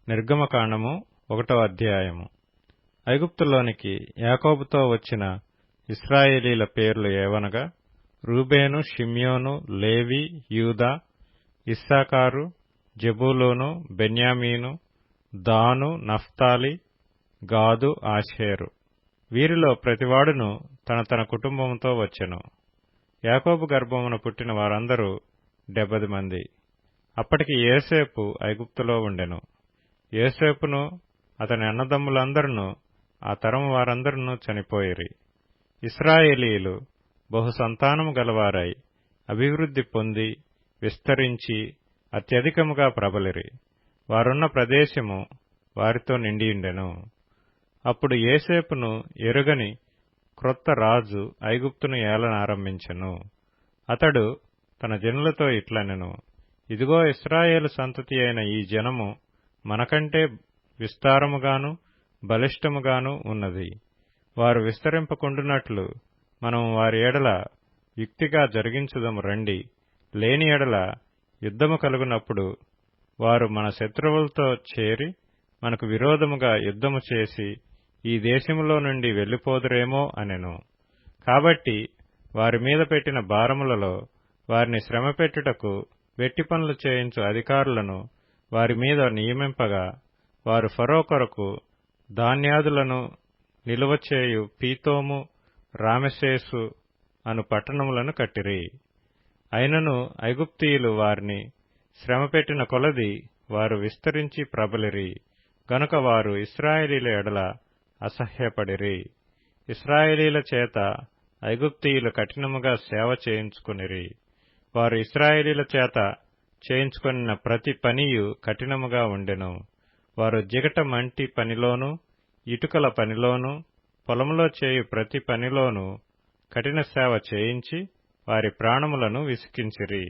నిర్గమకాండము 1వ అధ్యాయము. ఐగుప్తులోనికి యాకోబుతో వచ్చిన ఇశ్రాయేలీల పేర్లు ఏవనగా రూబేను, షిమ్యోను, లేవి, యూదా, ఇస్సాకారు, జెబూలూను, బెన్యామీను, దాను, నఫ్తాలి, గాదు, ఆషేరు. వీరిలో ప్రతివాడును తన తన కుటుంబముతో వచ్చెను. యాకోబు గర్భమున పుట్టిన వారందరూ 70 మంది. అప్పటికి యోసేపు ఐగుప్తులో ఉండెను. యోసేపును అతని అన్నదమ్ములందరును ఆ తరము వారందరును చనిపోయిరి. ఇశ్రాయేలీయులు బహు సంతానము గలవారై అభివృద్ధి పొంది విస్తరించి అత్యధికముగా ప్రబలిరి. వారున్న ప్రదేశము వారితో నిండియుండెను. అప్పుడు యోసేపును ఎరుగని క్రొత్త రాజు ఐగుప్తును ఏలనారంభించెను. అతడు తన జనులతో ఇట్లనెను: ఇదిగో, ఇశ్రాయేలు సంతతి అయిన ఈ జనము మనకంటే విస్తారముగాను బలిష్టముగాను ఉన్నది. వారు విస్తరింపకుండునట్లు మనము వారి ఎడల యుక్తిగా జరిగించుదము రండి. లేని ఎడల యుద్ధము కలుగునప్పుడు వారు మన శత్రువులతో చేరి మనకు విరోధముగా యుద్ధము చేసి ఈ దేశములో నుండి వెళ్లిపోదురేమో అనెను. కాబట్టి వారి మీద పెట్టిన భారములలో వారిని శ్రమపెట్టుటకు వెట్టి పనులు చేయించు అధికారులను వారి మీద నియమింపగా, వారు ఫరో కొరకు ధాన్యాదులను నిలువచేయు పీతోము, రామెసేసు అను పట్టణములను కట్టిరి. అయినను ఐగుప్తీయులు వారిని శ్రమపెట్టిన కొలది వారు విస్తరించి ప్రబలిరి. గనుక వారు ఇశ్రాయేలీల ఎడల అసహ్యపడిరి. ఇశ్రాయేలీల చేత ఐగుప్తీయులు కఠినముగా సేవ చేయించుకునిరి. వారు ఇశ్రాయేలీల చేత చేయించుకొనిన ప్రతి పనియు కఠినముగా ఉండెను. వారు జిగట మంటి పనిలోను, ఇటుకల పనిలోను, పొలములో చేయు ప్రతి పనిలోను కఠిన సేవ చేయించి వారి ప్రాణములను విసికించిరి.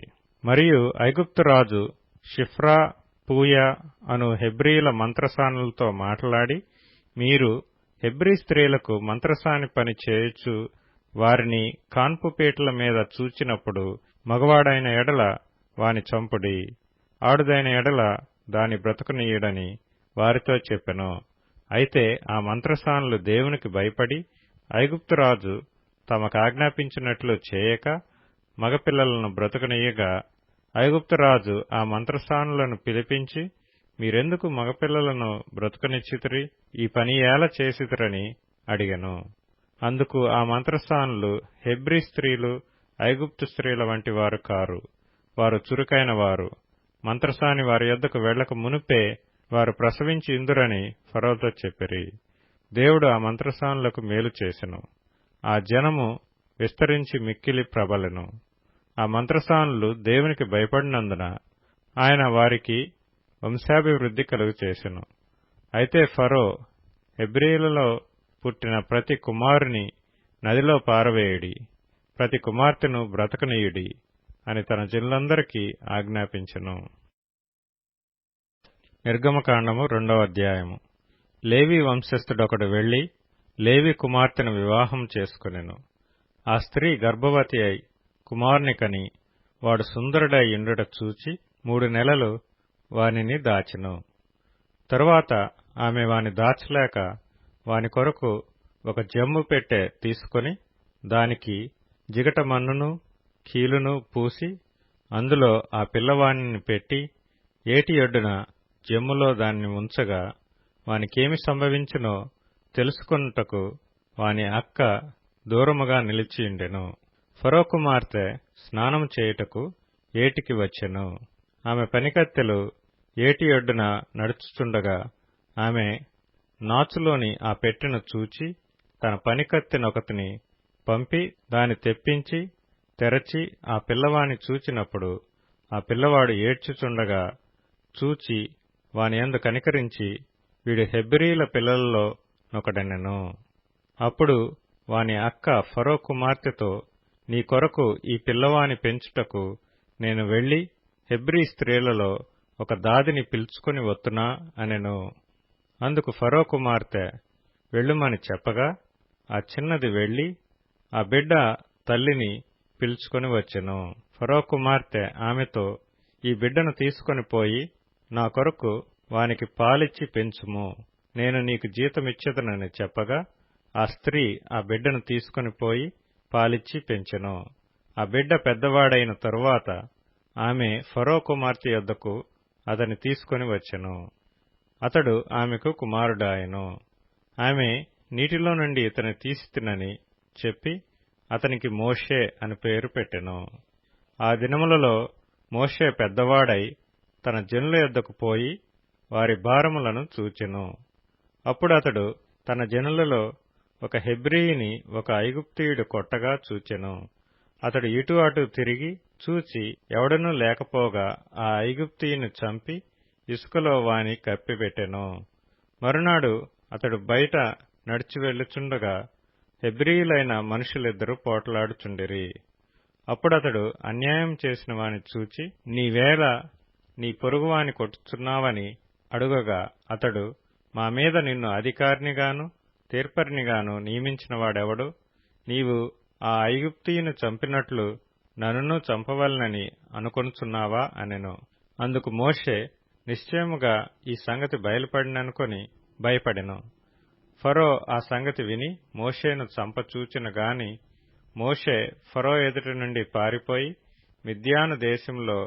మరియు ఐగుప్తు రాజు షిఫ్రా, పూయా అను హెబ్రీల మంత్రసానులతో మాట్లాడి, మీరు హెబ్రీ స్త్రీలకు మంత్రసాని పని చేయుచు వారిని కాన్పు పీటల మీద చూచినప్పుడు మగవాడైన ఎడల వాని చంపుడి, ఆడుదైన ఎడల దాని బ్రతుకునీయుడని వారితో చెప్పెను. అయితే ఆ మంత్రసానులు దేవునికి భయపడి ఐగుప్తురాజు తమకాజ్ఞాపించినట్లు చేయక మగపిల్లలను బ్రతుకునీయగా, ఐగుప్తురాజు ఆ మంత్రసానులను పిలిపించి, మీరెందుకు మగపిల్లలను బ్రతుకునిచ్చితిరి? ఈ పని ఏల చేసితిరని అడిగెను. అందుకు ఆ మంత్రసానులు, హెబ్రీ స్త్రీలు ఐగుప్తు స్త్రీల వంటి వారు కారు, వారు చురుకైన వారు. మంత్రసాని వారి యొద్దకు వెళ్లక మునుపే వారు ప్రసవించి ఇందురని ఫరోతో చెప్పిరి. దేవుడు ఆ మంత్రసానులకు మేలు చేసెను. ఆ జనము విస్తరించి మిక్కిలి ప్రబలెను. ఆ మంత్రసానులు దేవునికి భయపడినందున ఆయన వారికి వంశాభివృద్ధి కలుగచేసెను. అయితే ఫరో, హెబ్రీలలో పుట్టిన ప్రతి కుమారుని నదిలో పారవేయుడి, ప్రతి కుమార్తెను బ్రతకనీయుడి అని తన జనులందరికీ ఆజ్ఞాపించెను. నిర్గమకాండము 2వ అధ్యాయము. లేవి వంశస్థుడొకడు వెళ్లి లేవి కుమార్తెను వివాహం చేసుకొనెను. ఆ స్త్రీ గర్భవతి అయి కుమారుని కని వాడు సుందరుడై యుండుట చూచి 3 నెలలు వానిని దాచెను. తరువాత ఆమె వాని దాచలేక వాని కొరకు ఒక జమ్ము పెట్టె తీసుకొని దానికి జిగట మన్నును కీలును పూసి అందులో ఆ పిల్లవానిని పెట్టి ఏటి ఒడ్డున జమ్ములో దాన్ని ఉంచగా, వానికేమి సంభవించునో తెలుసుకొనుటకు వాని అక్క దూరముగా నిలిచియుండెను. ఫరో కుమార్తె స్నానము చేయుటకు ఏటికి వచ్చెను. ఆమె పనికత్తెలు ఏటి ఒడ్డున నడుచుచుండగా ఆమె నాచులోని ఆ పెట్టెను చూచి తన పనికత్తెనొకతిని పంపి దాని తెప్పించి తెరచి ఆ పిల్లవాని చూచినప్పుడు ఆ పిల్లవాడు ఏడ్చుచుండగా చూచి వాని యందు కనికరించి, వీడు హెబ్రీల పిల్లలలో నొకడనెను. అప్పుడు వాని అక్క ఫరో కుమార్తెతో, నీ కొరకు ఈ పిల్లవాని పెంచుటకు నేను వెళ్లి హెబ్రీ స్త్రీలలో ఒక దాదిని పిలుచుకొని వత్తునా అనెను. అందుకు ఫరో కుమార్తె వెళ్ళుమని చెప్పగా ఆ చిన్నది వెళ్లి ఆ బిడ్డ తల్లిని పిలుచుకొని వచ్చెను. ఫరో కుమార్తె ఆమెతో, ఈ బిడ్డను తీసుకొని పోయి నా కొరకు వానికి పాలిచ్చి పెంచుము, నేను నీకు జీతమిచ్చెదనని చెప్పగా ఆ స్త్రీ ఆ బిడ్డను తీసుకుని పోయి పాలిచ్చి పెంచెను. ఆ బిడ్డ పెద్దవాడైన తరువాత ఆమె ఫరో కుమార్తె యొద్దకు అతని తీసుకుని వచ్చెను. అతడు ఆమెకు కుమారుడాయెను. ఆమె నీటిలో నుండి ఇతని తీసితినని చెప్పి అతనికి మోషే అని పేరు పెట్టెను. ఆ దినములలో మోషే పెద్దవాడై తన జనుల యొద్దకు పోయి వారి భారములను చూచెను. అప్పుడు అతడు తన జనులలో ఒక హెబ్రీయుని ఒక ఐగుప్తీయుడు కొట్టగా చూచెను. అతడు ఇటు అటు తిరిగి చూచి ఎవడనూ లేకపోగా ఆ ఐగుప్తీయుని చంపి ఇసుకలో వాని కప్పిపెట్టెను. మరునాడు అతడు బయట నడిచి వెళ్ళుచుండగా హెబ్రీయులైన మనుషులిద్దరూ పోట్లాడుచుండిరి. అప్పుడతడు అన్యాయం చేసిన వాని చూచి, నీవేళ నీ పొరుగువాని కొట్టుచున్నావని అడుగగా అతడు, మా మీద నిన్ను అధికారినిగాను తీర్పరినిగాను నియమించిన వాడెవడు? నీవు ఆ ఐగుప్తీయుని చంపినట్లు నన్నును చంపవలనని అనుకొనుచున్నావా అనెను. అందుకు మోషే, నిశ్చయముగా ఈ సంగతి బయలుపడిననుకొని భయపడెను. ఫరో ఆ సంగతి విని మోషేను చంపచూచెను గాని మోషే ఫరో ఎదుట నుండి పారిపోయి మిద్యాను దేశంలో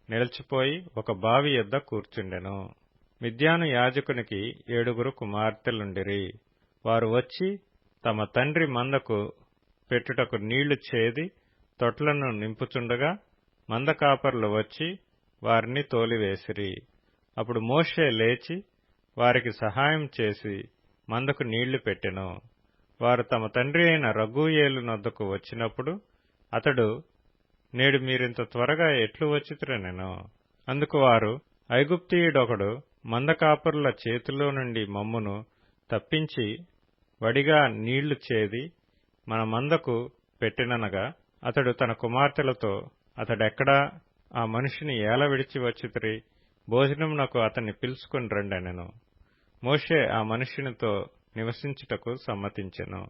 నిలిచిపోయి ఒక బావి యొద్ద కూర్చుండెను. మిద్యాను యాజకునికి 7 కుమార్తెలుండిరి. వారు వచ్చి తమ తండ్రి మందకు పెట్టుటకు నీళ్లు చేది తొట్లను నింపుచుండగా మంద కాపరులు వచ్చి వారిని తోలివేసిరి. అప్పుడు మోషే లేచి వారికి సహాయం చేసి మందకు నీళ్లు పెట్టెను. వారు తమ తండ్రి అయిన రగూయేలు నొద్దకు వచ్చినప్పుడు అతడు, నేడు మీరింత త్వరగా ఎట్లు వచ్చితిరనెను. అందుకు వారు, ఐగుప్తీయుడొకడు మందకాపరుల చేతిలో నుండి మమ్మును తప్పించి వడిగా నీళ్లు చేది మన మందకు పెట్టెననగా అతడు తన కుమార్తెలతో, అతడెక్కడా? ఆ మనిషిని ఏల విడిచి వచ్చితిరి? భోజనమునకు అతన్ని పిలుచుకుని రండనెను. మోషే ఆ మనుష్యునితో నివసించుటకు సమ్మతించెను.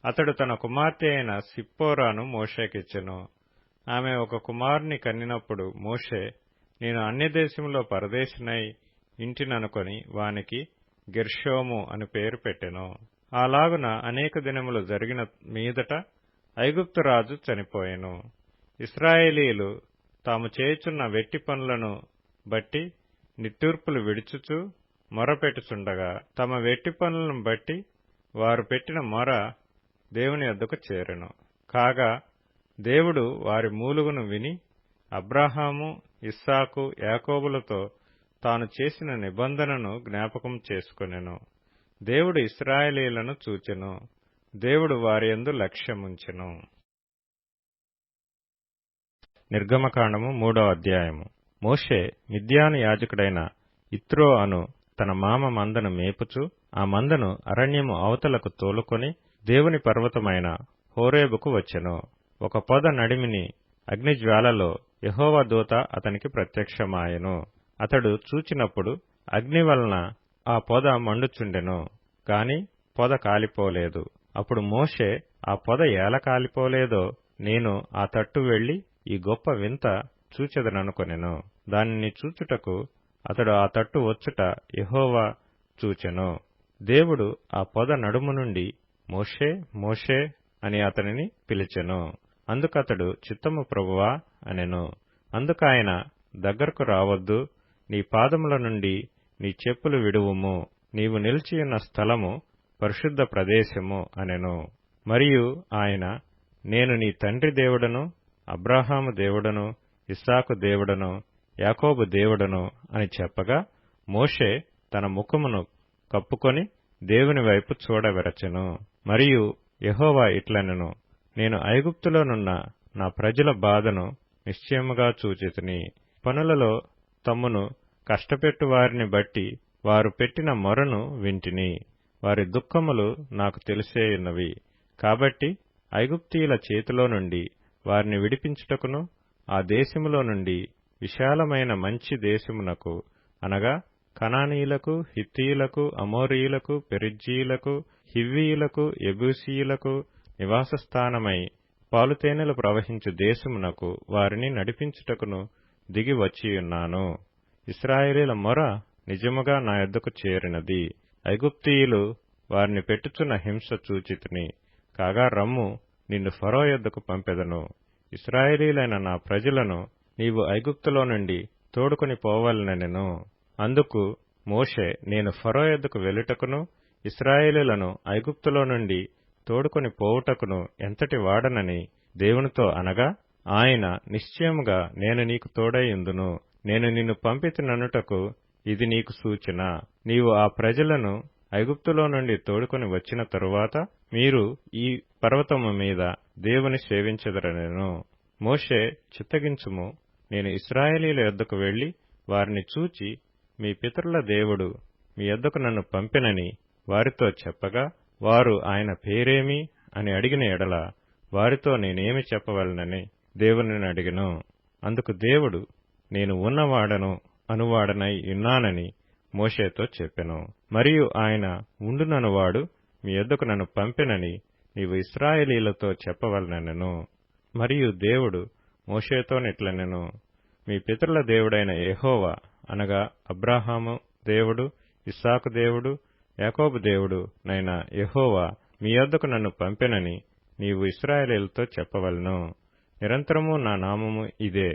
అతడు తన కుమార్తె అయిన సిప్పోరాను మోషేకిచ్చెను. ఆమె ఒక కుమారుని కన్నినప్పుడు మోషే, నేను అన్యదేశంలో పరదేశినై ఇంటిననుకొని వానికి గెర్షోము అని పేరు పెట్టెను. అలాగున అనేక దినములు జరిగిన మీదట ఐగుప్తు రాజు చనిపోయెను. ఇశ్రాయేలీయులు తాము చేయుచున్న వెట్టి పనులను బట్టి నిట్టూర్పులు విడుచుచు మొరపెట్టుచుండగా తమ వెట్టి పనులను బట్టి వారు పెట్టిన మొర దేవుని యొద్దకు చేరెను. కాగా దేవుడు వారి మూలుగును విని అబ్రాహాము, ఇస్సాకు, యాకోబులతో తాను చేసిన నిబంధనను జ్ఞాపకం చేసుకొనెను. దేవుడు ఇశ్రాయేలీయులను చూచెను. దేవుడు వారియందు లక్ష్యముంచెను. నిర్గమకాండము 3వ అధ్యాయము. మోషే మిద్యాను యాజకుడైన ఇత్రో అను తన మామ మందను మేపుచు ఆ మందను అరణ్యము అవతలకు తోలుకొని దేవుని పర్వతమైన హోరేబుకు వచ్చెను. ఒక పొద నడిమిని అగ్నిజ్వాలలో యెహోవా దూత అతనికి ప్రత్యక్షమాయెను. అతడు చూచినప్పుడు అగ్ని వలన ఆ పొద మండుచుండెను గాని పొద కాలిపోలేదు. అప్పుడు మోషే, ఆ పొద ఏల కాలిపోలేదో నేను ఆ తట్టు వెళ్లి ఈ గొప్ప వింత చూచెదననుకొనెను. దానిని చూచుటకు అతడు ఆ తట్టు వచ్చుట యెహోవా చూచెను. దేవుడు ఆ పొద నడుము నుండి మోషే, మోషే అని అతనిని పిలిచెను. అందుకతడు, చిత్తము ప్రభువా అనెను. అందుకాయన, దగ్గరకు రావద్దు, నీ పాదముల నుండి నీ చెప్పులు విడువుము, నీవు నిలిచియున్న స్థలము పరిశుద్ధ ప్రదేశము అనెను. మరియు ఆయన, నేను నీ తండ్రి దేవుడను, అబ్రాహాము దేవుడను, ఇస్సాకు దేవుడను, యాకోబు దేవుడను అని చెప్పగా మోషే తన ముఖమును కప్పుకొని దేవుని వైపు చూడవెరచెను. మరియు యెహోవా ఇట్లనెను, నేను ఐగుప్తులోనున్న నా ప్రజల బాధను నిశ్చయముగా చూచితిని. పనులలో తమ్మును కష్టపెట్టు వారిని బట్టి వారు పెట్టిన మొరను వింటిని. వారి దుఃఖములు నాకు తెలిసేయున్నవి. కాబట్టి ఐగుప్తీయుల చేతిలో నుండి వారిని విడిపించుటకును ఆ దేశములో నుండి విశాలమైన మంచి దేశమునకు, అనగా కనానీయులకు, హిత్తీయులకు, అమోరీయులకు, పెరిజ్జీయులకు, హివ్వీయులకు, యెబూసీయులకు నివాసస్థానమై పాలుతేనెలు ప్రవహించు దేశమునకు వారిని నడిపించుటకును దిగి వచ్చియున్నాను. ఇశ్రాయేలీల మొర నిజముగా నా యొద్దకు చేరినది. ఐగుప్తీయులు వారిని పెట్టుచున్న హింస చూచితిని. కాగా రమ్ము, నిన్ను ఫరో యొద్దకు పంపెదను. ఇశ్రాయేలీలైన నా ప్రజలను నీవు ఐగుప్తులో నుండి తోడుకొని పోవాలనెను. అందుకు మోషే, నేను ఫరో యొద్దకు వెళ్ళుటకును ఇశ్రాయేలీలను ఐగుప్తులో నుండి తోడుకొని పోవుటకును ఎంతటి వాడనని దేవునితో అనగా, ఆయన నిశ్చయముగా నేను నీకు తోడైయుందును, నేను నిన్ను పంపితిననుటకు ఇది నీకు సూచన. నీవు ఆ ప్రజలను ఐగుప్తులో నుండి తోడుకొని వచ్చిన తరువాత మీరు ఈ పర్వతము మీద దేవుని సేవించెదరనెను. మోషే, చిత్తగించుము, నేను ఇశ్రాయేలీల యొద్దకు వెళ్లి వారిని చూచి మీ పితరుల దేవుడు మీ యొద్దకు నన్ను పంపెనని వారితో చెప్పగా, వారు ఆయన పేరేమి అని అడిగిన ఎడల వారితో నేనేమి చెప్పవలనని దేవునిని అడిగెను. అందుకు దేవుడు, నేను ఉన్నవాడను అనువాడనై ఉన్నానని మోషేతో చెప్పెను. మరియు ఆయన ఉండుననువాడు మీ యొద్దకు నన్ను పంపెనని నీవు ఇశ్రాయేలీలతో చెప్పవలనెను. మరియు దేవుడు మోషేతోనిట్లనెను, మీ పితరుల దేవుడైన యెహోవా అనగా అబ్రాహాము దేవుడు, ఇస్సాకు దేవుడు, యాకోబు దేవుడు నైన యెహోవా మీ యొద్దకు నన్ను పంపెనని నీవు ఇశ్రాయేలీలతో చెప్పవలెను. నిరంతరము నా నామము ఇదే,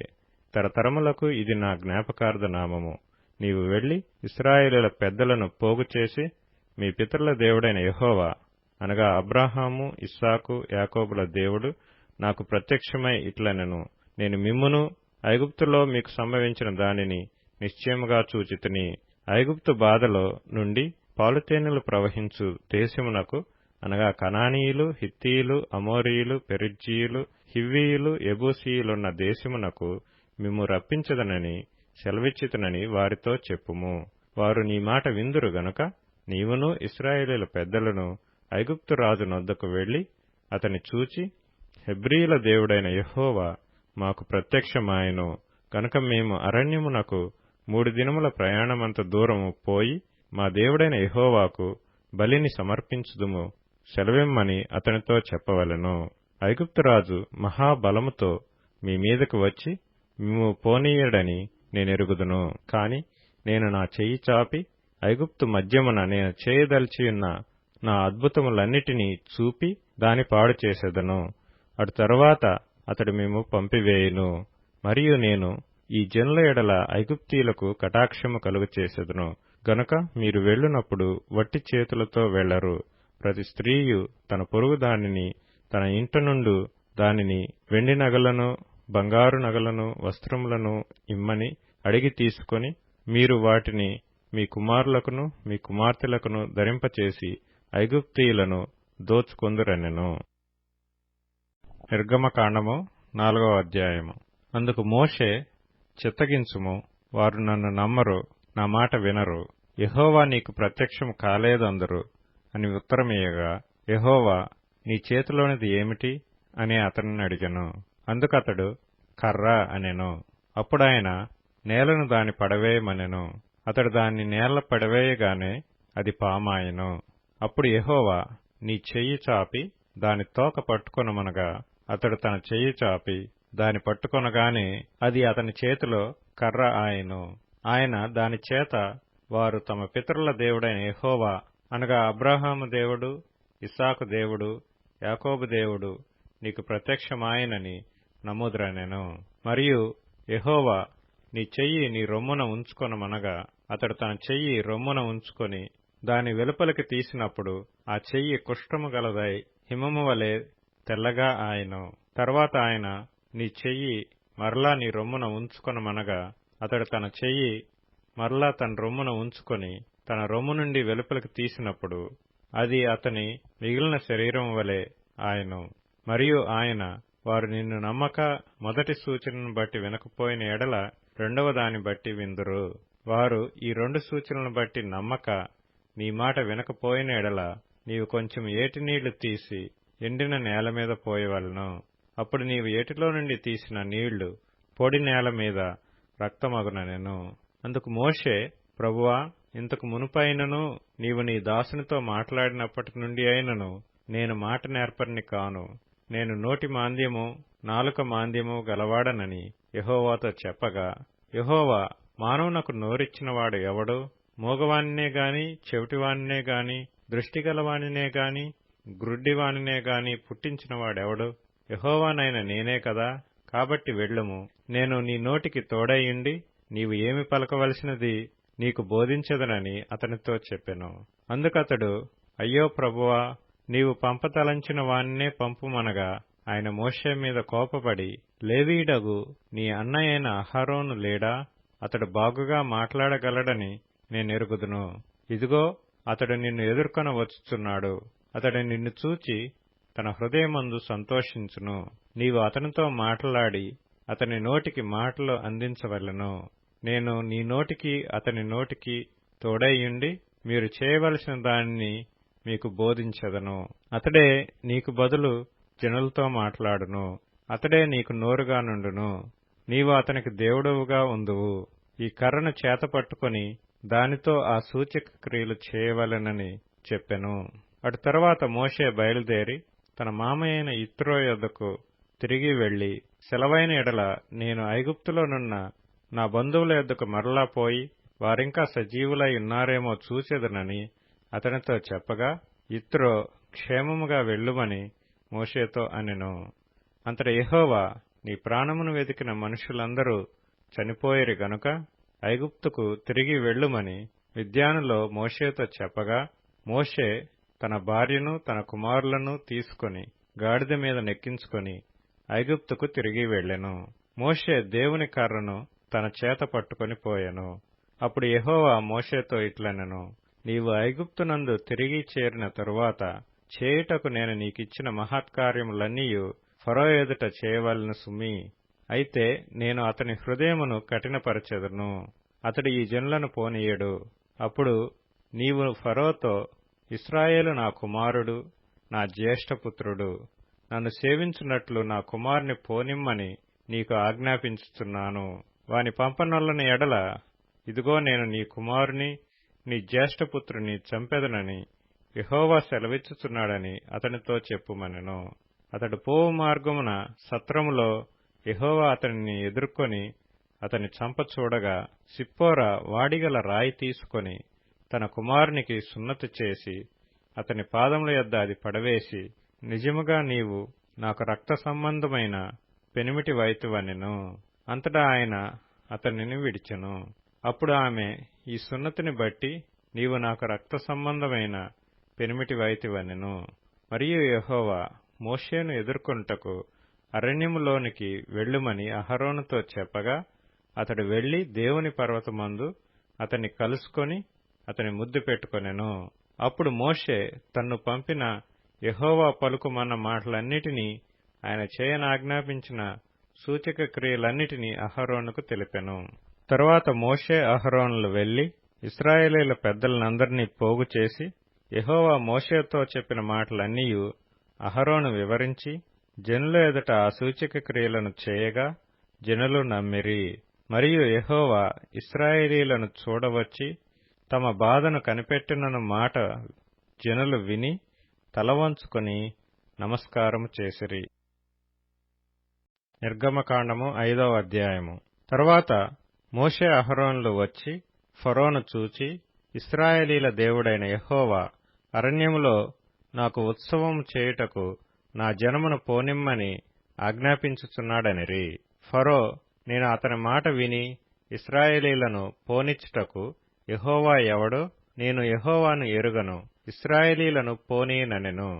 తరతరములకు ఇది నా జ్ఞాపకార్థ నామము. నీవు వెళ్లి ఇశ్రాయేలీల పెద్దలను పోగు చేసి, మీ పితరుల దేవుడైన యెహోవా అనగా అబ్రాహాము, ఇస్సాకు, యాకోబుల దేవుడు నాకు ప్రత్యక్షమై ఇట్లనెను, నేను మిమ్మును ఐగుప్తులో మీకు సంభవించిన దానిని నిశ్చయముగా చూచితిని. ఐగుప్తు బాధలో నుండి పాలుతేనెలు ప్రవహించు దేశమునకు అనగా కనానీయులు, హిత్తీయులు, అమోరీయులు, పెరిజ్జీయులు, హివ్వీయులు, యెబూసీయులున్న దేశమునకు మిమ్ము రప్పించదనని సెలవిచ్చితనని వారితో చెప్పుము. వారు నీ మాట విందురు గనుక నీవును ఇశ్రాయేలీల పెద్దలను ఐగుప్తు రాజు నొద్దకు వెళ్లి అతని చూచి, హెబ్రీయుల దేవుడైన యెహోవా మాకు ప్రత్యక్షమాయెను గనుక మేము అరణ్యమునకు 3 దినముల ప్రయాణమంత దూరము పోయి మా దేవుడైన యెహోవాకు బలిని సమర్పించుదుము సెలవిమ్మని అతనితో చెప్పవలెను. ఐగుప్తురాజు మహాబలముతో మీ మీదకు వచ్చి మిమ్ము పోనీయడని నేనెరుగుదును. కాని నేను నా చెయ్యి చాపి ఐగుప్తు మధ్యమున నేను చేయదలిచియున్న నా అద్భుతములన్నిటినీ చూపి దాని పాడు చేసేదను. అటు తరువాత అతడు మిమ్ము పంపివేయును. మరియు నేను ఈ జనుల ఎడల ఐగుప్తీయులకు కటాక్షము కలుగచేసెదను గనుక మీరు వెళ్ళునప్పుడు వట్టి చేతులతో వెళ్లరు. ప్రతి స్త్రీయు తన పొరుగు దానిని తన ఇంట నుండు దానిని వెండి నగలను, బంగారు నగలను, వస్త్రములను ఇమ్మని అడిగి తీసుకొని మీరు వాటిని మీ కుమారులకును మీ కుమార్తెలకును ధరింపచేసి ఐగుప్తీయులను దోచుకొందురనెను. నిర్గమకాండము 4వ అధ్యాయము. అందుకు మోషే, చిత్తగించుము, వారు నన్ను నమ్మరు, నా మాట వినరు, యెహోవా నీకు ప్రత్యక్షము కాలేదందరు అని ఉత్తరమియ్యగా, యెహోవా నీ చేతిలోనిది ఏమిటి అని అతనిని అడిగెను. అందుకతడు కర్ర అనెను. అప్పుడాయన నేలను దాని పడవేయమనెను. అతడు దాన్ని నేల పడవేయగానే అది పామాయెను. అప్పుడు యెహోవా, నీ చెయ్యి చాపి దాని తోక పట్టుకొనమనగా అతడు తన చెయ్యి చాపి దాని పట్టుకొనగానే అది అతని చేతిలో కర్ర ఆయెను. ఆయన దాని చేత వారు తమ పితరుల దేవుడైన యెహోవా అనగా అబ్రాహాము దేవుడు, ఇస్సాకు దేవుడు, యాకోబు దేవుడు నీకు ప్రత్యక్షమాయెనని నమ్ముదురనెను. మరియు యెహోవా నీ చెయ్యి నీ రొమ్మున ఉంచుకొనమనగా అతడు తన చెయ్యి రొమ్మున ఉంచుకొని దాని వెలుపలికి తీసినప్పుడు ఆ చెయ్యి కుష్ఠము గలదై హిమము వలె తెల్లగా ఆయెను. తర్వాత ఆయన నీ చెయ్యి మరలా నీ రొమ్మున ఉంచుకొనమనగా అతడు తన చెయ్యి మరలా తన రొమ్మున ఉంచుకొని తన రొమ్ము నుండి వెలుపలికి తీసినప్పుడు అది అతని మిగిలిన శరీరం వలె ఆయెను. మరియు ఆయన, వారు నిన్ను నమ్మక మొదటి సూచనను బట్టి వినకపోయిన ఎడల రెండవ దాన్ని బట్టి విందురు. వారు ఈ 2 సూచనలను బట్టి నమ్మక నీ మాట వినకపోయిన ఎడల నీవు కొంచెం ఏటి నీళ్లు తీసి ఎండిన నేల మీద పోయవలెను. అప్పుడు నీవు ఏటిలో నుండి తీసిన నీళ్లు పొడి నేల మీద రక్తమగుననెను. అందుకు మోషే, ప్రభువా, ఇంతకు మునుపైనను నీవు నీ దాసునితో మాట్లాడినప్పటి నుండి అయినను నేను మాట నేర్పరిని కాను. నేను నోటి మాంద్యము నాలుక మాంద్యము గలవాడనని యెహోవాతో చెప్పగా, యెహోవా మానవునకు నోరిచ్చినవాడు ఎవడు? మూగవానినే గాని, చెవిటివానినే గాని, దృష్టిగలవానినే గాని, గ్రుడ్డివానినే గాని పుట్టించినవాడెవడు? యెహోవానైన నేనే కదా. కాబట్టి వెళ్ళుము. నేను నీ నోటికి తోడైయుండి నీవు ఏమి పలకవలసినది నీకు బోధించెదనని అతనితో చెప్పెను. అందుకతడు, అయ్యో ప్రభువా, నీవు పంపతలంచిన వానినే పంపుమనగా ఆయన మోషే మీద కోపపడి, లేవీయుడగు నీ అన్నయైన అహరోను లేడా? అతడు బాగుగా మాట్లాడగలడని నేనెరుగుదును. ఇదిగో, అతడు నిన్ను ఎదుర్కొన వచ్చుచున్నాడు. అతడు నిన్ను చూచి తన హృదయమందు సంతోషించును. నీవు అతనితో మాట్లాడి అతని నోటికి మాటలు అందించవలెను. నేను నీ నోటికి అతని నోటికి తోడైయుండి మీరు చేయవలసిన దానిని మీకు బోధించెదను. అతడే నీకు బదులు జనులతో మాట్లాడును. అతడే నీకు నోరుగా నుండును. నీవు అతనికి దేవుడవుగా ఉందువు. ఈ కర్రను చేతపట్టుకుని దానితో ఆ సూచక క్రియలు చేయవలెనని చెప్పెను. అటు తరువాత మోషే బయలుదేరి తన మామయ్యైన యిత్రో యొద్దకు తిరిగి వెళ్లి, సెలవైన ఎడల నేను ఐగుప్తులోనున్న నా బంధువుల యొద్దకు మరలా పోయి వారింకా సజీవులై ఉన్నారేమో చూచెదనని అతనితో చెప్పగా, యిత్రో క్షేమముగా వెళ్ళుమని మోషేతో అనెను. అంతట యెహోవా, నీ ప్రాణమును వెదికిన మనుషులందరూ చనిపోయిరి గనుక ఐగుప్తుకు తిరిగి వెళ్ళుమని మిద్యానులో మోషేతో చెప్పగా, మోషే తన భార్యను తన కుమారులను తీసుకుని గాడిద మీద నెక్కించుకుని ఐగుప్తుకు తిరిగి వెళ్ళెను. మోషే దేవుని కర్రను తన చేత పట్టుకొని పోయెను. అప్పుడు యెహోవా మోషేతో ఇట్లనెను, నీవు ఐగుప్తునందు తిరిగి చేరిన తరువాత చేయుటకు నేను నీకిచ్చిన మహత్కార్యములన్నీయు ఫరో ఎదుట చేయవలెను సుమీ. అయితే నేను అతని హృదయమును కఠినపరచెదను. అతడు ఈ జనులను పోనీయడు. అప్పుడు నీవు ఫరోతో, ఇశ్రాయేలు నా కుమారుడు, నా జ్యేష్ఠపుత్రుడు. నన్ను సేవించున్నట్లు నా కుమారుని పోనిమ్మని నీకు ఆజ్ఞాపించుచున్నాను. వాని పంపనొల్లని ఎడల, ఇదిగో నేను నీ కుమారుని, నీ జ్యేష్ఠపుత్రుని చంపెదనని యెహోవా సెలవిచ్చుచున్నాడని అతనితో చెప్పుమనెను. అతడు పోవు మార్గమున సత్రములో యెహోవా అతనిని ఎదుర్కొని అతని చంప చూడగా, సిప్పోరా వాడిగల రాయి తీసుకొని తన కుమారునికి సున్నతి చేసి అతని పాదముల యొద్ద అది పడవేసి, నిజముగా నీవు నాకు రక్త సంబంధమైన పెనిమిటి వైతివనెను. అంతటా ఆయన అతనిని విడిచెను. అప్పుడు ఆమె, ఈ సున్నతిని బట్టి నీవు నాకు రక్త సంబంధమైన పెనిమిటి వైతివనెను. మరియు యెహోవా మోషేను ఎదుర్కొనుటకు అరణ్యములోనికి వెళ్ళుమని అహరోనుతో చెప్పగా, అతడు వెళ్లి దేవుని పర్వతమందు అతన్ని కలుసుకొని అతని ముద్దు పెట్టుకొనెను. అప్పుడు మోషే తన్ను పంపిన యెహోవా పలుకుమన్న మాటలన్నిటినీ, ఆయన చేయనాజ్ఞాపించిన సూచక క్రియలన్నిటినీ అహరోనుకు తెలిపెను. తరువాత మోషే అహరోనులు వెళ్లి ఇశ్రాయేలీయుల పెద్దలనందరినీ పోగు చేసి యెహోవా మోషేతో చెప్పిన మాటలన్నీయు అహరోను వివరించి జనుల ఎదుట ఆ సూచక క్రియలను చేయగా జనులు నమ్మిరి. మరియు యెహోవా ఇశ్రాయేలీయులను చూడవచ్చి తమ బాధను కనిపెట్టినను మాట జనులు విని తలవంచుకొని నమస్కారము చేసిరి. నిర్గమకాండము 5వ అధ్యాయము. తరువాత మోషే అహరోనులు వచ్చి ఫరోను చూచి, ఇశ్రాయేలీల దేవుడైన యెహోవా అరణ్యములో నాకు ఉత్సవము చేయుటకు నా జనమును పోనిమ్మని ఆజ్ఞాపించుచున్నాడనిరి. ఫరో, నేను అతని మాట విని ఇశ్రాయేలీలను పోనిచ్చుటకు యెహోవా ఎవడో, నేను యెహోవాను ఎరుగను, ఇశ్రాయేలీలను పోనీయనెను.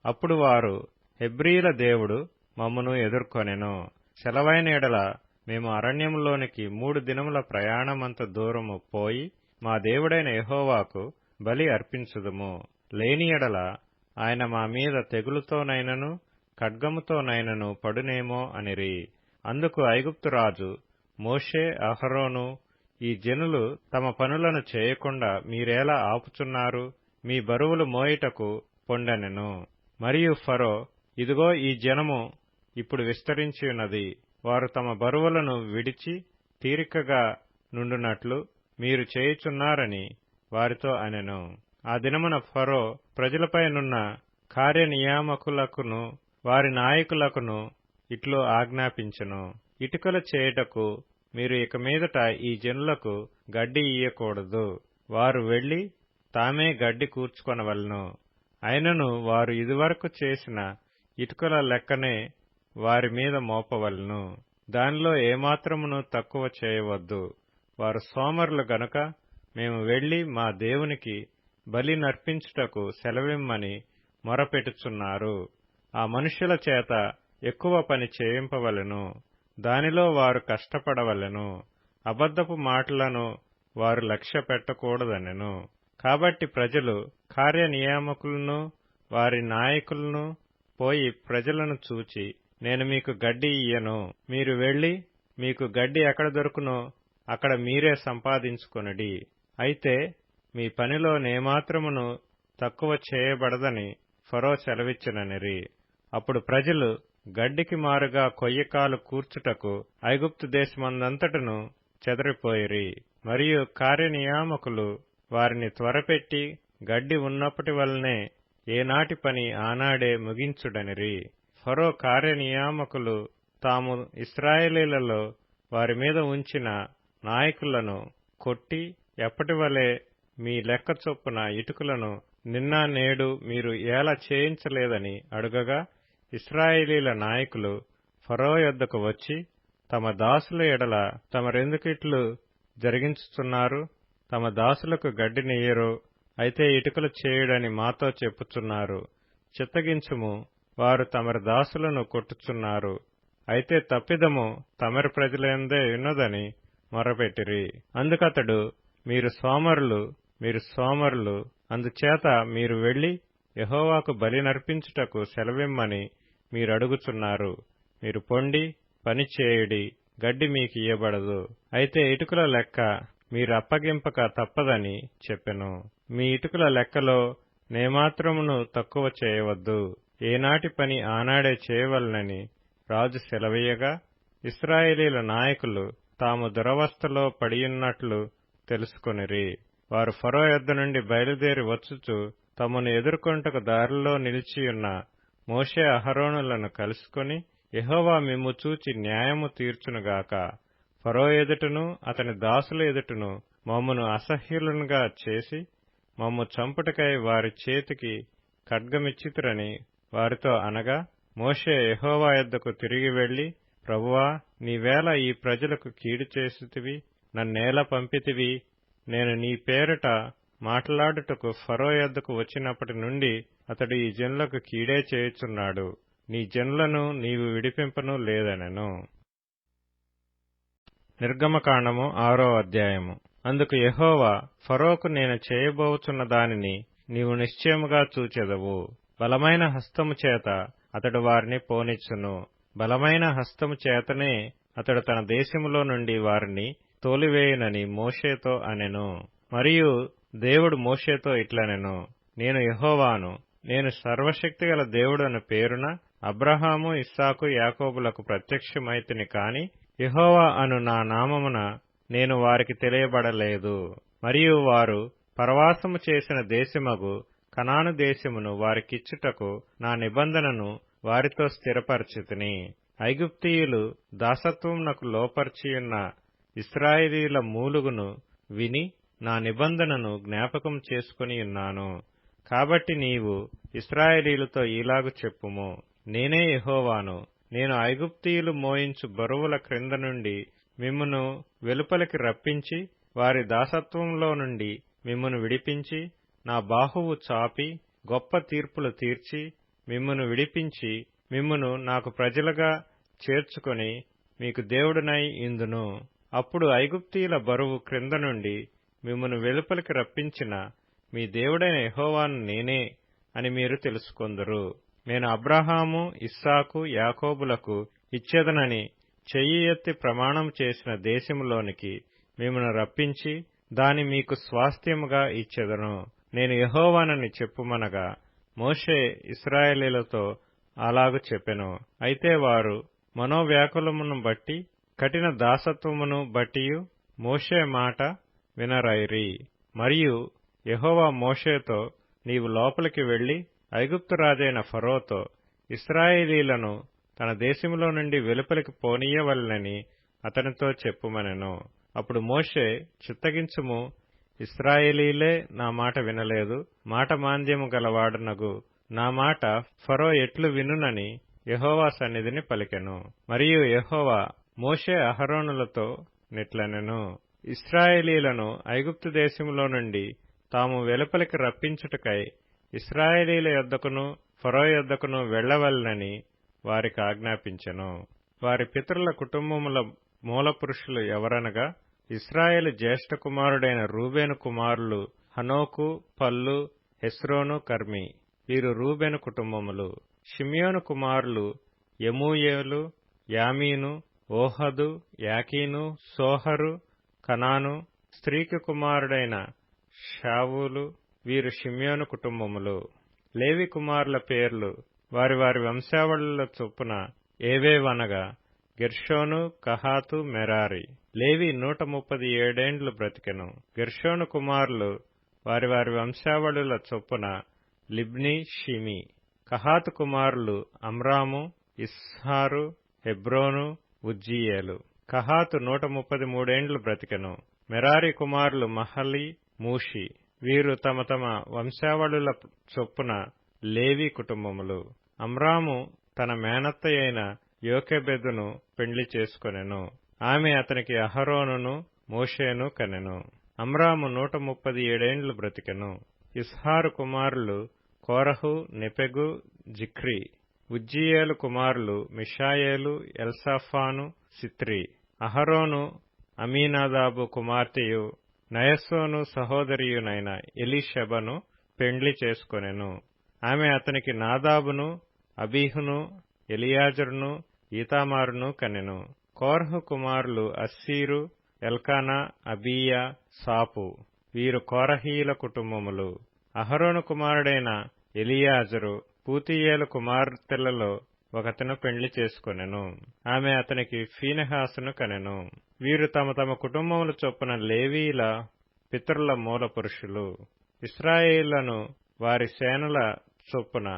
అప్పుడు వారు, హెబ్రీల దేవుడు మమ్మును ఎదుర్కొనెను. సెలవైన ఎడల మేము అరణ్యములోనికి 3 దినముల ప్రయాణమంత దూరము పోయి మా దేవుడైన యెహోవాకు బలి అర్పించుదుము. లేని ఎడల ఆయన మా మీద తెగులుతోనైనను ఖడ్గముతోనైనను పడునేమో అనిరి. అందుకు ఐగుప్తు రాజు, మోషే, అహరోను, ఈ జనులు తమ పనులను చేయకుండా మీరేలా ఆపుచున్నారు? మీ బరువులు మోయుటకు పొండెనెను. మరియు ఫరో, ఇదిగో ఈ జనము ఇప్పుడు విస్తరించియున్నది. వారు తమ బరువులను విడిచి తీరికగా నుండునట్లు మీరు చేయుచున్నారని వారితో అనెను. ఆ దినమున ఫరో ప్రజలపైనున్న కార్యనియామకులకును వారి నాయకులకును ఇట్లు ఆజ్ఞాపించెను, ఇటుకలు చేయుటకు మీరు ఇక మీదట ఈ జనులకు గడ్డి ఇయ్యకూడదు. వారు వెళ్లి తామే గడ్డి కూర్చుకొనవలెను. అయినను వారు ఇదివరకు చేసిన ఇటుకల లెక్కనే వారి మీద మోపవలెను. దానిలో ఏమాత్రమును తక్కువ చేయవద్దు. వారు సోమరులు గనుక మేము వెళ్లి మా దేవునికి బలి నర్పించుటకు సెలవిమ్మని మొరపెట్టుచున్నారు. ఆ మనుష్యుల చేత ఎక్కువ పని చేయింపవలెను. దానిలో వారు కష్టపడవలెను. అబద్ధపు మాటలను వారు లక్ష్య పెట్టకూడదనెను. కాబట్టి ప్రజలు కార్యనియామకులను వారి నాయకులను పోయి ప్రజలను చూచి, నేను మీకు గడ్డి ఇయ్యను, మీరు వెళ్లి మీకు గడ్డి ఎక్కడ దొరుకునో అక్కడ మీరే సంపాదించుకొనుడి. అయితే మీ పనిలో నేమాత్రమును తక్కువ చేయబడదని ఫరో సెలవిచ్చెననిరి. అప్పుడు ప్రజలు గడ్డికి మారుగా కొయ్యకాలు కూర్చుటకు ఐగుప్తు దేశమందంతటను చెదరిపోయిరి. మరియు కార్యనియామకులు వారిని త్వరపెట్టి గడ్డి ఉన్నప్పటి వలనే ఏనాటి పని ఆనాడే ముగించుడనిరి. ఫరో కార్యనియామకులు తాము ఇశ్రాయేలీలలో వారి మీద ఉంచిన నాయకులను కొట్టి, ఎప్పటివలే మీ లెక్క చొప్పున ఇటుకలను నిన్న నేడు మీరు ఏలా చేయించలేదని అడుగగా, ఇశ్రాయేలీల నాయకులు ఫరో యొద్దకు వచ్చి, తమ దాసుల ఎడల తమరెందుకిట్లు జరిగించుచున్నారు? తమ దాసులకు గడ్డినియ్యరు, అయితే ఇటుకలు చేయుడని మాతో చెప్పుచున్నారు. చిత్తగించుము, వారు తమరి దాసులను కొట్టుచున్నారు. అయితే తప్పిదము తమరి ప్రజలందే ఉన్నదని మొరపెట్టిరి. అందుకతడు, మీరు సోమరులు, అందుచేత మీరు వెళ్లి యెహోవాకు బలి నర్పించుటకు సెలవిమ్మని మీరడుగుచున్నారు. మీరు పొండి పని చేయుడి, గడ్డి మీకియ్యబడదు. అయితే ఇటుకల లెక్క మీరప్పగింపక తప్పదని చెప్పెను. మీ ఇటుకల లెక్కలో నేమాత్రమును తక్కువ చేయవద్దు. ఏనాటి పని ఆనాడే చేయవలనని రాజు సెలవీయగా, ఇశ్రాయేలీల నాయకులు తాము దురవస్థలో పడియున్నట్లు తెలుసుకొనిరి. వారు ఫరో యొద్ద నుండి బయలుదేరి వచ్చుచు తమను ఎదుర్కొంటకు దారిలో నిలిచియున్న మోషే అహరోనులను కలుసుకొని, యెహోవా మిమ్ము చూచి న్యాయము తీర్చునుగాక. ఫరో ఎదుటను అతని దాసుల ఎదుటను మమ్మను అసహ్యులనుగా చేసి మమ్ము చంపుటకై వారి చేతికి ఖడ్గమిచ్చితురని వారితో అనగా, మోషే యెహోవా యొద్దకు తిరిగి వెళ్లి, ప్రభువా, నీవేళ ఈ ప్రజలకు కీడు చేసితివి? నన్నేల పంపితివి? నేను నీ పేరిట మాట్లాడుటకు ఫరో యొద్దకు వచ్చినప్పటి నుండి అతడు ఈ జనులకు కీడే చేయుచున్నాడు. నీ జనులను నీవు విడిపింపను లేదనెను. నిర్గమకాండము 6వ అధ్యాయము. అందుకు యెహోవా, ఫరోకు నేను చేయబోచున్న దానిని నీవు నిశ్చయముగా చూచెదవు. బలమైన హస్తము చేత అతడు వారిని పోనిచ్చును. బలమైన హస్తము చేతనే అతడు తన దేశములో నుండి వారిని తోలివేయునని మోషేతో అనెను. మరియు దేవుడు మోషేతో ఇట్లనెను, నేను యెహోవాను, నేను సర్వశక్తిగల దేవుడను పేరున అబ్రహాము, ఇస్సాకు, యాకోబులకు ప్రత్యక్షమైతిని కాని యెహోవా అను నా నామమున నేను వారికి తెలియబడలేదు. మరియు వారు పరవాసము చేసిన దేశమగు కనాను దేశమును వారికిచ్చుటకు నా నిబంధనను వారితో స్థిరపరచితిని. ఐగుప్తీయులు దాసత్వమునకు లోపర్చియున్న ఇశ్రాయేలీల మూలుగును విని నా నిబంధనను జ్ఞాపకం చేసుకొనియున్నాను. కాబట్టి నీవు ఇశ్రాయేలీలతో ఈలాగు చెప్పుము, నేనే యెహోవాను. నేను ఐగుప్తీయులు మోయించు బరువుల క్రింద నుండి మిమ్మును వెలుపలికి రప్పించి వారి దాసత్వంలో నుండి మిమ్మును విడిపించి, నా బాహువు చాపి గొప్ప తీర్పులు తీర్చి మిమ్మును విడిపించి మిమ్మును నాకు ప్రజలుగా చేర్చుకొని మీకు దేవుడనై ఇందును. అప్పుడు ఐగుప్తీయుల బరువు క్రింద నుండి మిమ్మును వెలుపలికి రప్పించిన మీ దేవుడైన యెహోవాను నేనే అని మీరు తెలుసుకొందురు. నేను అబ్రహాము, ఇస్సాకు, యాకోబులకు ఇచ్చేదనని చెయ్యి ఎత్తి ప్రమాణం చేసిన దేశములోనికి మిమ్మును రప్పించి దాని మీకు స్వాస్థ్యముగా ఇచ్చెదను. నేను యెహోవానని చెప్పుమనగా మోషే ఇశ్రాయేలీలతో అలాగు చెప్పెను. అయితే వారు మనోవ్యాకులమును బట్టి కఠిన దాసత్వమును బట్టియు మోషే మాట వినరైరి. మరియు యెహోవా మోషేతో, నీవు లోపలికి వెళ్లి ఐగుప్తు రాజైన ఫరోతో ఇశ్రాయేలీలను తన దేశములో నుండి వెలుపలికి పోనీయవలెనని అతనితో చెప్పుమనెను. అప్పుడు మోషే, చిత్తగించుము, ఇశ్రాయేలీలే నా మాట వినలేదు, మాట మాంద్యము గలవాడనగు నా మాట ఫరో ఎట్లు వినునని యెహోవా సన్నిధిని పలికెను. మరియు యెహోవా మోషే అహరోనులతో నిట్లనెను, ఇశ్రాయేలీలను ఐగుప్తు దేశములో నుండి తాము వెలుపలికి రప్పించుటకై ఇశ్రాయేలీల యొద్దకును ఫరో యొద్దకును వెళ్లవలెనని వారికి ఆజ్ఞాపించెను. వారి పితరుల కుటుంబముల మూలపురుషులు ఎవరనగా, ఇశ్రాయేలు జ్యేష్ఠ కుమారుడైన రూబేను కుమారులు హనోకు, పల్లు, హెస్రోను, కర్మి. వీరు రూబేను కుటుంబములు. షిమ్యోను కుమారులు యెమూయేలు, యామీను, ఓహదు, యాకీను, సోహరు, కనాను. స్త్రీకి కుమారుడైన షావూలు. వీరు షిమ్యోను కుటుంబములు. లేవి కుమారుల పేర్లు వారి వారి వంశావళుల చొప్పున ఏవేవనగా, గెర్షోను, కహాతు, మెరారి. లేవి 137 బ్రతికెను. గెర్షోను కుమారులు వారి వారి వంశావళుల చొప్పున లిబ్ని, షిమి. కహాతు కుమారులు అమ్రాము, ఇస్హారు, హెబ్రోను, ఉజ్జీయేలు. కహాతు 133 బ్రతికెను. మెరారి కుమారులు మహలి, మూషి. వీరు తమ తమ వంశావళుల చొప్పున లేవి కుటుంబములు. అమ్రాము తన మేనత్త అయిన యోకెబెదును పెండ్లి చేసుకొనెను. ఆమె అతనికి అహరోనును మోషేను కనెను. అమ్రాము 137 బ్రతికెను. ఇస్హారు కుమారులు కోరహు, నెపెగు, జిఖ్రి. ఉజ్జీయేలు కుమారులు మిషాయేలు, ఎల్సాఫాను, సిత్రి. అహరోను అమీనాదాబు కుమార్తెయు నయస్సోను సహోదరియునైన ఎలీషెబను పెండ్లి చేసుకొనెను. ఆమె అతనికి నాదాబును, అబీహును, ఎలియాజరును, ఈతామారును కనెను. కోరహు కుమారులు అస్సీరు, ఎల్కానా, అబీయా, సాపు. వీరు కోరహీల కుటుంబములు. అహరోను కుమారుడైన ఎలియాజరు పూతీయేలు కుమార్తెలలో ఒకతను పెండ్లి చేసుకొనెను. ఆమె అతనికి ఫీనెహాసును కనెను. వీరు తమ తమ కుటుంబముల చొప్పున లేవీల పితరుల మూల పురుషులు. ఇశ్రాయేలులను వారి సేనల చొప్పున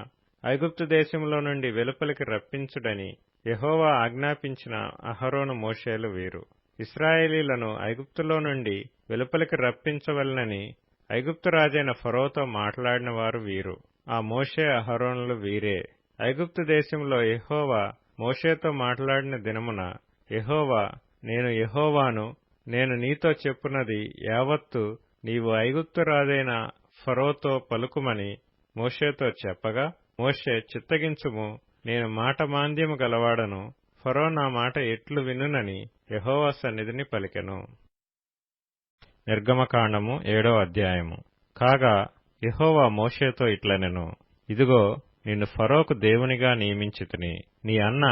ఐగుప్తు దేశంలో నుండి వెలుపలికి రప్పించుడని యెహోవా ఆజ్ఞాపించిన అహరోను మోషేలు వీరు. ఇశ్రాయేలీలను ఐగుప్తులో నుండి వెలుపలికి రప్పించవలనని ఐగుప్తు రాజైన ఫరోతో మాట్లాడిన వారు వీరు. ఆ మోషే అహరోనులు వీరే. ఐగుప్తు దేశంలో యెహోవా మోషేతో మాట్లాడిన దినమున యెహోవా, నేను యెహోవాను, నేను నీతో చెప్పున్నది యావత్తు నీవు ఐగుప్తు రాజైన ఫరోతో పలుకుమని మోషేతో చెప్పగా, మోషే, చిత్తగించుము, నేను మాట మాంద్యము గలవాడను, ఫరో నా మాట ఎట్లు వినునని యెహోవా సన్నిధిని పలికెను. నిర్గమకాండము 7వ అధ్యాయము. కాగా యెహోవా మోషేతో ఇట్లనెను, ఇదిగో, నిన్ను ఫరోకు దేవునిగా నియమించితిని. నీ అన్న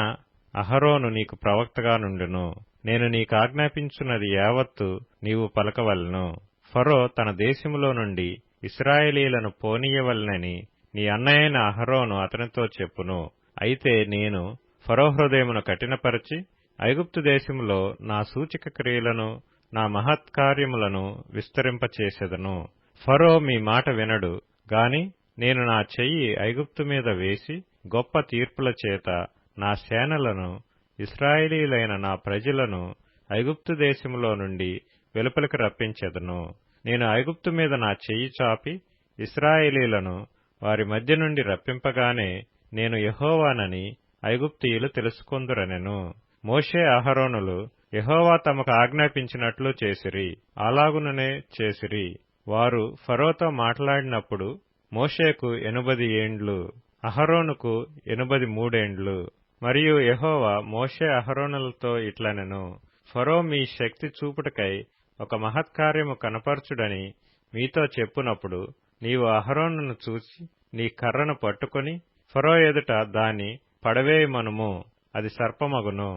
అహరోను నీకు ప్రవక్తగా నుండును. నేను నీకాజ్ఞాపించున్నది యావత్తు నీవు పలకవలెను. ఫరో తన దేశములో నుండి ఇశ్రాయేలీలను పోనీయవలెనని నీ అన్నయైన అహరోను అతనితో చెప్పును. అయితే నేను ఫరో హృదయమును కఠినపరచి ఐగుప్తు దేశములో నా సూచక క్రియలను, నా మహత్కార్యములను విస్తరింపచేసెదను. ఫరో మీ మాట వినడు గాని నేను నా చెయ్యి ఐగుప్తు మీద వేసి గొప్ప తీర్పుల చేత నా సేనలను, ఇశ్రాయేలీలైన నా ప్రజలను ఐగుప్తు దేశములో నుండి వెలుపలికి రప్పించెదను. నేను ఐగుప్తు మీద నా చెయ్యి చాపి ఇశ్రాయేలీలను వారి మధ్య నుండి రప్పింపగానే నేను యెహోవానని ఐగుప్తీయులు తెలుసుకొందురనెను. మోషే అహరోనులు యెహోవా తమకు ఆజ్ఞాపించినట్లు చేసిరి. అలాగుననే చేసిరి. వారు ఫరోతో మాట్లాడినప్పుడు మోషేకు 80 ఏండ్లు, అహరోనుకు 83 ఏండ్లు. మరియు యెహోవా మోషే అహరోనులతో ఇట్లనెను, ఫరో మీ శక్తి చూపుటకై ఒక మహత్కార్యము కనపరచుడని మీతో చెప్పునప్పుడు నీవు అహరోనును చూసి నీ కర్రను పట్టుకొని ఫరో ఎదుట దాన్ని పడవేయమనుము, అది సర్పమగును.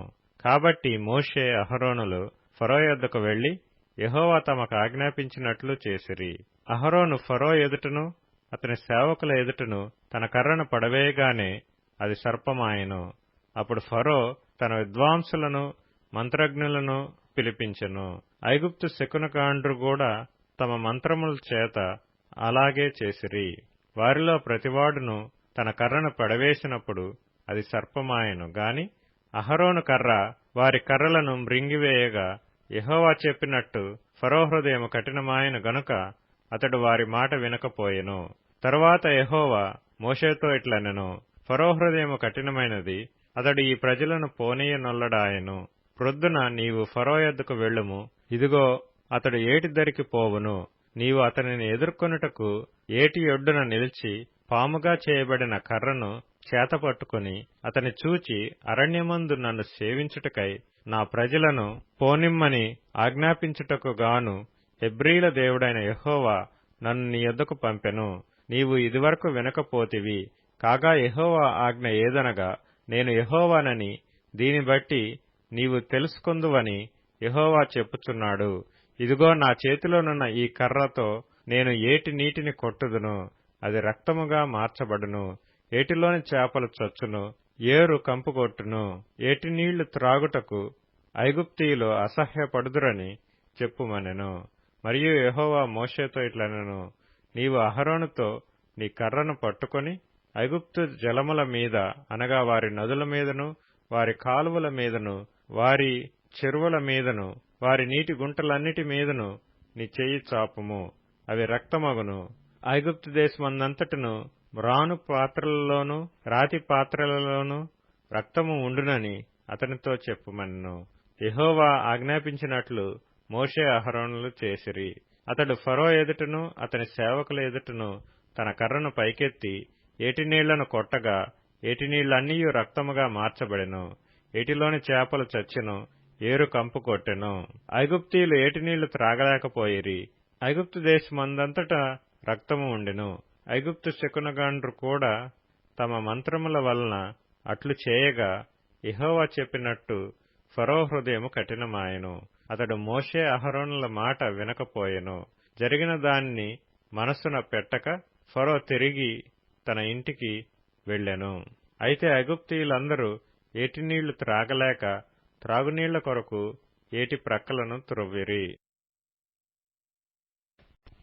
కాబట్టి మోషే అహరోనులు ఫరో యొద్దకు వెళ్లి యెహోవా తమకు ఆజ్ఞాపించినట్లు చేసిరి. అహరోను ఫరో ఎదుటను అతని సేవకుల ఎదుటను తన కర్రను పడవేయగానే అది సర్పమాయెను. అప్పుడు ఫరో తన విద్వాంసులను, మంత్రజ్ఞులను పిలిపించెను. ఐగుప్తు శకునగాండ్రు కూడా తమ మంత్రముల చేత అలాగే చేసిరి. వారిలో ప్రతివాడును తన కర్రను పడవేసినప్పుడు అది సర్పమాయెను గాని అహరోను కర్ర వారి కర్రలను మ్రింగివేయగా యెహోవా చెప్పినట్టు ఫరో హృదయము కఠినమాయెను గనుక అతడు వారి మాట వినకపోయెను. తరువాత యెహోవా మోషేతో ఇట్లనెను, ఫరో హృదయము కఠినమైనది, అతడు ఈ ప్రజలను పోనీయనొల్లడాయెను. ప్రొద్దున నీవు ఫరో యొద్దకు వెళ్ళుము. ఇదిగో, అతడు ఏటి దరికి పోవును. నీవు అతనిని ఎదుర్కొనుటకు ఏటి ఒడ్డున నిలిచి పాముగా చేయబడిన కర్రను చేతపట్టుకుని అతని చూచి అరణ్యమందు నన్ను సేవించుటకై నా ప్రజలను పోనిమ్మని ఆజ్ఞాపించుటకు గాను హెబ్రీల దేవుడైన యెహోవా నన్ను నీ యొద్దకు పంపెను. నీవు ఇదివరకు వినకపోతివి. కాగా యెహోవా ఆజ్ఞ ఏదనగా, నేను యెహోవానని దీని బట్టి నీవు తెలుసుకొందువని యెహోవా చెప్పుచున్నాడు. ఇదిగో, నా చేతిలోనున్న ఈ కర్రతో నేను ఏటి నీటిని కొట్టుదును, అది రక్తముగా మార్చబడును. ఏటిలోని చేపలు చచ్చును, ఏరు కంపుకొట్టును. ఏటి నీళ్లు త్రాగుటకు ఐగుప్తీయులు అసహ్యపడుదురని చెప్పుమనెను. మరియు యెహోవా మోషేతో ఇట్లనెను, నీవు అహరోనుతో నీ కర్రను పట్టుకొని ఐగుప్తు జలముల మీద, అనగా వారి నదుల మీదను, వారి కాలువల మీదను, వారి చెరువుల మీదను, వారి నీటి గుంటలన్నిటి మీదను నీ చెయ్యి చాపుము, అవి రక్తమగును. ఐగుప్తు దేశమందంతటను మ్రాను పాత్రలలోను రాతి పాత్రలలోను రక్తము ఉండునని అతనితో చెప్పుమనెను. యెహోవా ఆజ్ఞాపించినట్లు మోషే అహరోనులు చేసిరి. అతడు ఫరో ఎదుటను అతని సేవకుల ఎదుటను తన కర్రను పైకెత్తి ఏటి నీళ్లను కొట్టగా ఏటి నీళ్లన్నీయు రక్తముగా మార్చబడెను. ఏటిలోని చేపలు చచ్చెను, ఏరు కంపు కొట్టెను. ఐగుప్తీయులు ఏటి నీళ్లు త్రాగలేకపోయిరి. ఐగుప్తు దేశమందంతటా రక్తము ఉండెను. ఐగుప్తు శకునగాండ్రు కూడా తమ మంత్రముల వలన అట్లు చేయగా యెహోవా చెప్పినట్టు ఫరో హృదయము కఠినమాయెను. అతడు మోషే అహరోనుల మాట వినకపోయెను. జరిగిన దానిని మనస్సున పెట్టక ఫరో తిరిగి తన ఇంటికి వెళ్ళెను. అయితే ఐగుప్తీయులందరూ ఏటి నీళ్లు త్రాగలేక త్రాగునీళ్ల కొరకు ఏటి ప్రక్కలను త్రొవ్విరి.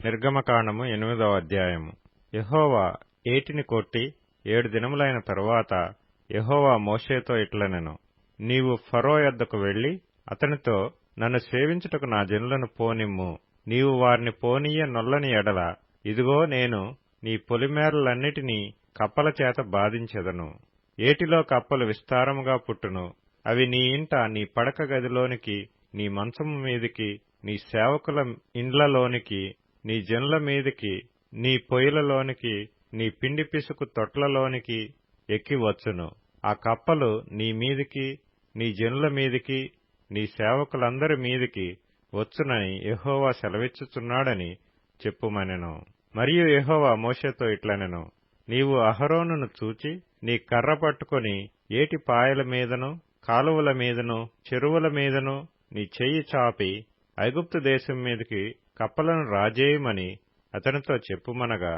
నిర్గమకాండము 8వ అధ్యాయము. యెహోవా ఏటిని కొట్టి 7 దినములైన తరువాత యెహోవా మోషేతో ఇట్లనెను, నీవు ఫరో యొద్దకు వెళ్లి అతనితో, నన్ను సేవించుటకు నా జనులను పోనిమ్ము. నీవు వారిని పోనీయ నొల్లని ఎడల, ఇదిగో, నేను నీ పొలిమేరలన్నిటినీ కప్పల చేత బాధించెదను. ఏటిలో కప్పలు విస్తారముగా పుట్టును. అవి నీ ఇంట, నీ పడక గదిలోనికి, నీ మంచము మీదికి, నీ సేవకుల ఇండ్లలోనికి, నీ జనుల మీదికి, నీ పొయ్యిలలోనికి, నీ పిండి పిసుకు తొట్లలోనికి ఎక్కి వచ్చును. ఆ కప్పలు నీ మీదికి, నీ జనుల మీదికి, నీ సేవకులందరి మీదికి వచ్చునని యెహోవా సెలవిచ్చుచున్నాడని చెప్పుమనెను. మరియు యెహోవా మోషేతో ఇట్లనెను, నీవు అహరోనును చూచి నీ కర్ర పట్టుకొని ఏటి పాయల మీదను, కాలువల మీదను, చెరువుల మీదను నీ చెయ్యి చాపి ఐగుప్తు దేశం మీదికి కప్పలను రాజేయమని అతనితో చెప్పుమనగా,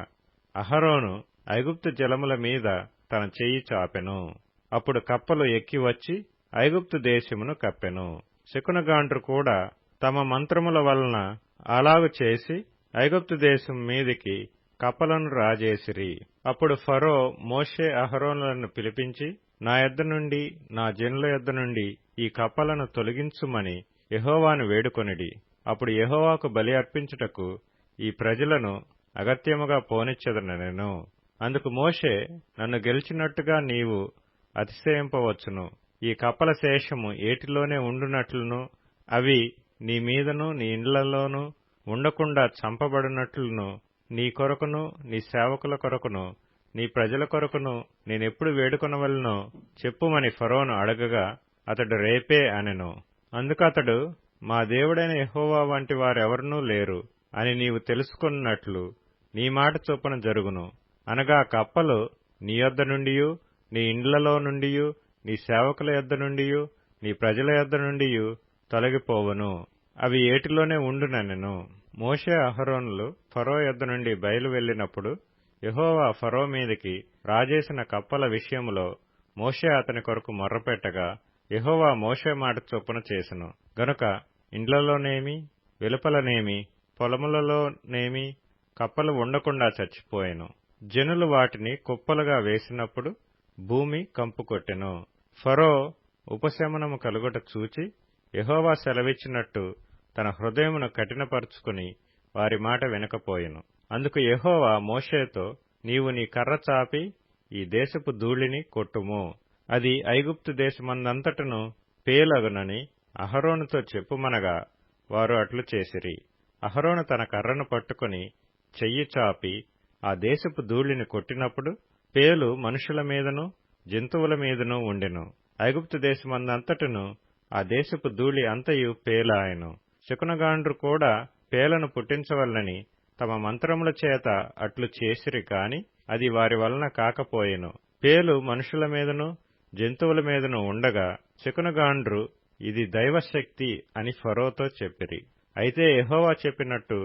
అహరోను ఐగుప్తు జలముల మీద తన చెయ్యి చాపెను. అప్పుడు కప్పలు ఎక్కి వచ్చి ఐగుప్తు దేశమును కప్పెను. శకునగాండ్రు కూడా తమ మంత్రముల వలన అలాగు చేసి ఐగుప్తు దేశం మీదికి కప్పలను రాజేసిరి. అప్పుడు ఫరో మోషే అహరోనులను పిలిపించి, నా యొద్ద నుండి, నా జనుల యొద్ద నుండి ఈ కప్పలను తొలగించుమని యెహోవాను వేడుకొనిడి. అప్పుడు యెహోవాకు బలి అర్పించుటకు ఈ ప్రజలను అగత్యముగా పోనిచ్చెదనెను. అందుకు మోషే, నన్ను గెలిచినట్టుగా నీవు అతిశయింపవచ్చును. ఈ కప్పల శేషము ఏటిలోనే ఉండునట్లును, అవి నీ మీదను నీ ఇండ్లలోనూ ఉండకుండా చంపబడినట్లును, నీ కొరకును, నీ సేవకుల కొరకును, నీ ప్రజల కొరకును నేనెప్పుడు వేడుకొనవలెనో చెప్పుమని ఫరోను అడగగా అతడు రేపే అనెను. అందుకతడు, మా దేవుడైన యెహోవా వంటి వారెవరునూ లేరు అని నీవు తెలుసుకొన్నట్లు నీ మాట చొప్పున జరుగును. అనగా కప్పలు నీ యొద్ద నుండియు, నీ ఇండ్లలో నుండియు, నీ సేవకుల యొద్ద నుండియు, నీ ప్రజల యొద్ద నుండియు తొలగిపోవును, అవి ఏటిలోనే ఉండుననెను. మోషే అహరోనులు ఫరో యొద్ద నుండి బయలు వెళ్లినప్పుడు యెహోవా ఫరో మీదికి రాజేసిన కప్పల విషయములో మోషే అతని కొరకు మొర్రపెట్టగా యెహోవా మోషే మాట చొప్పున చేసెను. గనుక ఇండ్లలోనేమి, వెలుపలనేమి, పొలములలోనేమి కప్పలు ఉండకుండా చచ్చిపోయెను. జనులు వాటిని కుప్పలుగా వేసినప్పుడు భూమి కంపుకొట్టెను. ఫరో ఉపశమనము కలుగుట చూచి యెహోవా సెలవిచ్చినట్టు తన హృదయమును కఠినపరుచుకుని వారి మాట వినకపోయెను. అందుకు యెహోవా మోషేతో, నీవు నీ కర్ర చాపి ఈ దేశపు ధూళిని కొట్టుము, అది ఐగుప్తు దేశమందంతటను పేలగునని అహరోనుతో చెప్పుమనగా వారు అట్లు చేసిరి. అహరోను తన కర్రను పట్టుకుని చెయ్యి చాపి ఆ దేశపు ధూళిని కొట్టినప్పుడు పేలు మనుషుల మీదను జంతువుల మీదను ఉండెను. ఐగుప్తు దేశమందంతటను ఆ దేశపు ధూళి అంతయు పేలాయెను. శకునగాండ్రు కూడా పేలను పుట్టించవలనని తమ మంత్రముల చేత అట్లు చేసిరి కాని అది వారి వలన కాకపోయెను. పేలు మనుషుల మీదను జంతువుల మీదను ఉండగా శకునగాండ్రు ఇది దైవశక్తి అని ఫరోతో చెప్పిరి. అయితే యెహోవా చెప్పినట్టు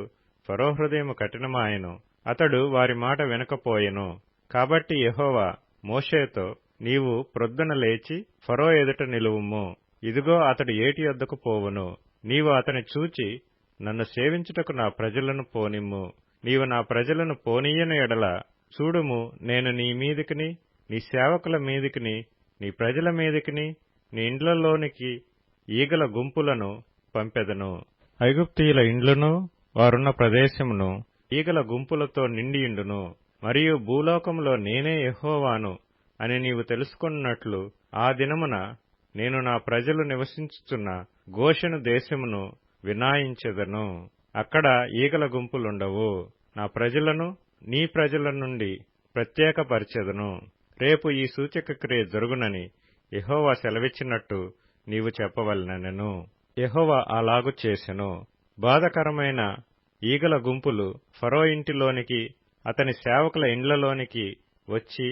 ఫరో హృదయము కఠినమాయెను, అతడు వారి మాట వినకపోయెను. కాబట్టి యెహోవా మోషేతో, నీవు ప్రొద్దున లేచి ఫరో ఎదుట నిలువుము, ఇదిగో అతడు ఏటి యొద్దకు పోవును, నీవు అతని చూచి నన్ను సేవించుటకు నా ప్రజలను పోనిమ్ము. నీవు నా ప్రజలను పోనీయని ఎడల చూడుము, నేను నీ మీదికిని నీ సేవకుల మీదికిని నీ ప్రజల మీదికిని నీ ఇండ్లలోనికి ఈగల గుంపులను పంపెదను. ఐగుప్తీయుల ఇండ్లను వారున్న ప్రదేశమును ఈగల గుంపులతో నిండియుండును. మరియు భూలోకములో నేనే యెహోవాను అని నీవు తెలుసుకొన్నట్లు ఆ దినమున నేను నా ప్రజలు నివసించుచున్న గోషెను దేశమును వినాయించెదను. అక్కడ ఈగల గుంపులుండవు. నా ప్రజలను నీ ప్రజల నుండి ప్రత్యేకపరిచెదను. రేపు ఈ సూచక క్రియ జరుగునని యెహోవా సెలవిచ్చినట్టు నీవు చెప్పవలెనెను. యెహోవా అలాగు చేసెను. బాధకరమైన ఈగల గుంపులు ఫరో ఇంటిలోనికి అతని సేవకుల ఇండ్లలోనికి వచ్చి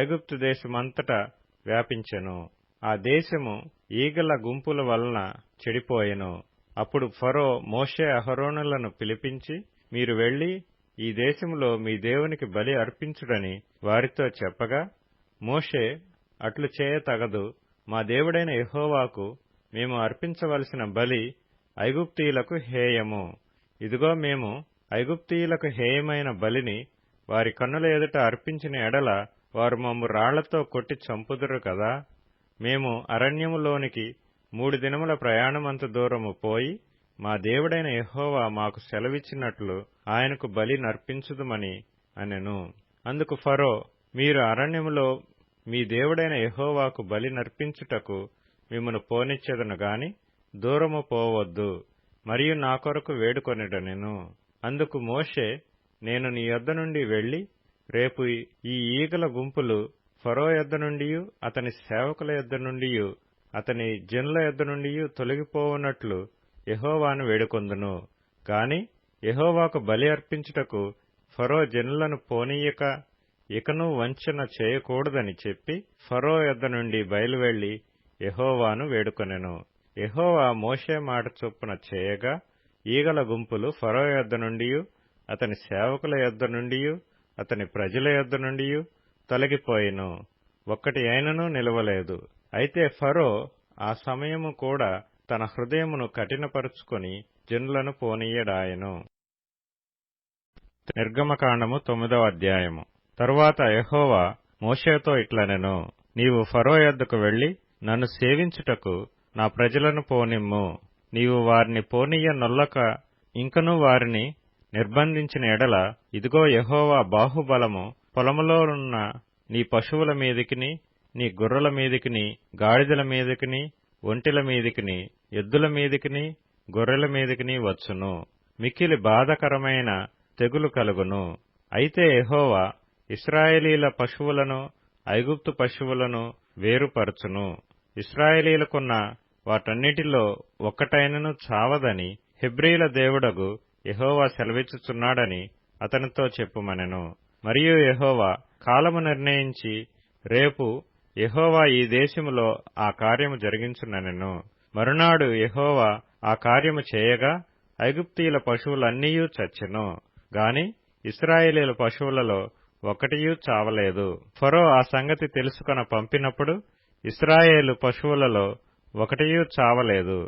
ఐగుప్తు దేశమంతటా వ్యాపించెను. ఆ దేశము ఈగల గుంపుల వలన చెడిపోయెను. అప్పుడు ఫరో మోషే అహరోనులను పిలిపించి, మీరు వెళ్లి ఈ దేశములో మీ దేవునికి బలి అర్పించుడని వారితో చెప్పగా, మోషే, అట్లు చేయతగదు, మా దేవుడైన యెహోవాకు మేము అర్పించవలసిన బలి ఐగుప్తీయులకు హేయము. ఇదిగో మేము ఐగుప్తీయులకు హేయమైన బలిని వారి కన్నుల ఎదుట అర్పించిన ఎడల వారు మమ్ము రాళ్లతో కొట్టి చంపుదురు కదా. మేము అరణ్యములోనికి 3 దినముల ప్రయాణమంత దూరము పోయి మా దేవుడైన యెహోవా మాకు సెలవిచ్చినట్లు ఆయనకు బలి నర్పించుదుమని అనెను. అందుకు ఫరో, మీరు అరణ్యములో మీ దేవుడైన యెహోవాకు బలి నర్పించుటకు మిమ్మును పోనిచ్చెదను గాని దూరము పోవద్దు, మరియు నా కొరకు వేడుకొనిడనెను. అందుకు మోషే, నేను నీ యొద్ద నుండి వెళ్లి రేపు ఈ ఈగల గుంపులు ఫరో యొద్ద నుండియు అతని సేవకుల యొద్ద నుండియు అతని జనుల యొద్ద నుండియు తొలగిపోవునట్లు యెహోవాను వేడుకొందును. గాని యెహోవాకు బలి అర్పించుటకు ఫరో జనులను పోనీయక ఇకను వంచన చేయకూడదని చెప్పి ఫరో యొద్ద నుండి బయలువెళ్లి యెహోవాను వేడుకొనెను. యెహోవా మోషే మాట చొప్పున చేయగా ఈగల గుంపులు ఫరో యొద్ద నుండియు అతని సేవకుల యొద్ద నుండియు అతని ప్రజల యొద్ద నుండియు తొలగిపోయెను. ఒక్కటి అయినను నిలవలేదు. అయితే ఫరో ఆ సమయము కూడా తన హృదయమును కఠినపరుచుకొని జనులను పోనీయడాయెను. నిర్గమకాండము 9వ అధ్యాయము. తరువాత యెహోవా మోషేతో ఇట్లనెను, నీవు ఫరో యొద్దకు వెళ్లి నన్ను సేవించుటకు నా ప్రజలను పోనిమ్ము. నీవు వారిని పోనీయ నొల్లక ఇంకనూ వారిని నిర్బంధించిన ఎడల, ఇదిగో యెహోవా బాహుబలము పొలములోనున్న నీ పశువుల మీదికిని నీ గుర్రల మీదికిని గాడిదల మీదికిని ఒంటెల మీదికిని ఎద్దుల మీదికిని గొర్రెల మీదికిని వచ్చును. మిక్కిలి బాధకరమైన తెగులు కలుగును. అయితే యెహోవా ఇశ్రాయేలీల పశువులను ఐగుప్తు పశువులను వేరుపరచును. ఇశ్రాయేలీలకున్న వాటన్నిటిలో ఒక్కటైనను చావదని హెబ్రీల దేవుడగు యెహోవా సెలవిచ్చుచున్నాడని అతనితో చెప్పుమనెను. మరియు యెహోవా కాలము నిర్ణయించి రేపు యెహోవా ఈ దేశములో ఆ కార్యము జరిగించుననెను. మరునాడు యెహోవా ఆ కార్యము చేయగా ఐగుప్తీయుల పశువులన్నీయూ చచ్చెను. గాని ఇశ్రాయేలీల పశువులలో ఒకటియూ చావలేదు. ఫరో ఆ సంగతి తెలుసుకొన పంపినప్పుడు ఇశ్రాయేలు పశువులలో ఒకటియూ చావలేదు.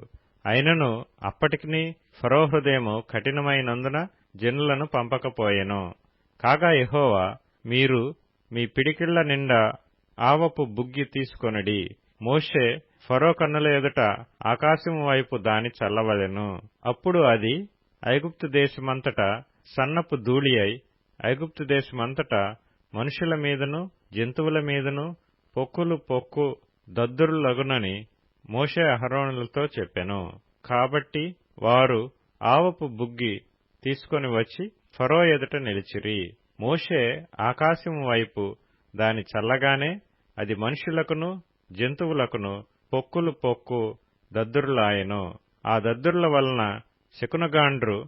అయినను అప్పటికిని ఫరో హృదయము కఠినమైనందున జనులను పంపకపోయెను. కాగా యెహోవా, మీరు మీ పిడికిళ్ల నిండా ఆవపు బుగ్గి తీసుకొనుడి. మోషే ఫరో కన్నుల ఎదుట ఆకాశము వైపు దాని చల్లవలెను. అప్పుడు అది ఐగుప్తు దేశమంతటా సన్నపు ధూళి అయి ఐగుప్తు దేశమంతటా మనుషుల మీదను జంతువుల మీదను పొక్కులు పొక్కు దద్దురులగునని మోషే అహరోనులతో చెప్పెను. కాబట్టి వారు ఆవపు బుగ్గి తీసుకొని వచ్చి ఫరో ఎదుట నిలిచిరి. మోషే ఆకాశము వైపు దాని చల్లగానే అది మనుషులకును జంతువులకును పొక్కులు పొక్కు దద్దురులాయెను. ఆ దద్దురుల వలన శకునగాండ్రు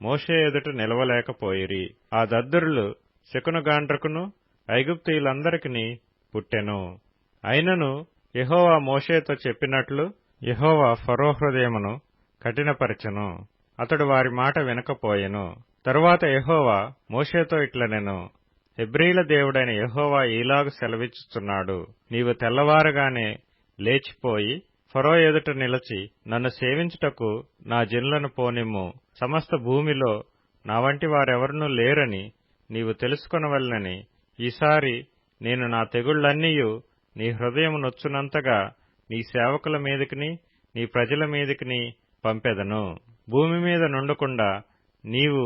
మోషే ఎదుట నిలవలేకపోయిరి. ఆ దద్దురులు శకునగాండ్రకును ఐగుప్తీయులందరికీ పుట్టెను. అయినను యెహోవా మోషేతో చెప్పినట్లు యెహోవా ఫరో హృదయమును కఠినపరచెను. అతడు వారి మాట వినకపోయెను. తరువాత యెహోవా మోషేతో ఇట్లనెను, హెబ్రీల దేవుడైన యెహోవా ఈలాగు సెలవిచ్చుచున్నాడు, నీవు తెల్లవారగానే లేచిపోయి ఫరో ఎదుట నిలిచి నన్ను సేవించుటకు నా జనులను పోనిమ్ము. సమస్త భూమిలో నా వంటి వారెవరునూ లేరని నీవు తెలుసుకొనవలెనని ఈసారి నేను నా తెగుళ్లన్నీయు నీ హృదయం నొచ్చునంతగా నీ సేవకుల మీదికిని నీ ప్రజల మీదికిని పంపెదను. భూమి మీద నుండకుండా నీవు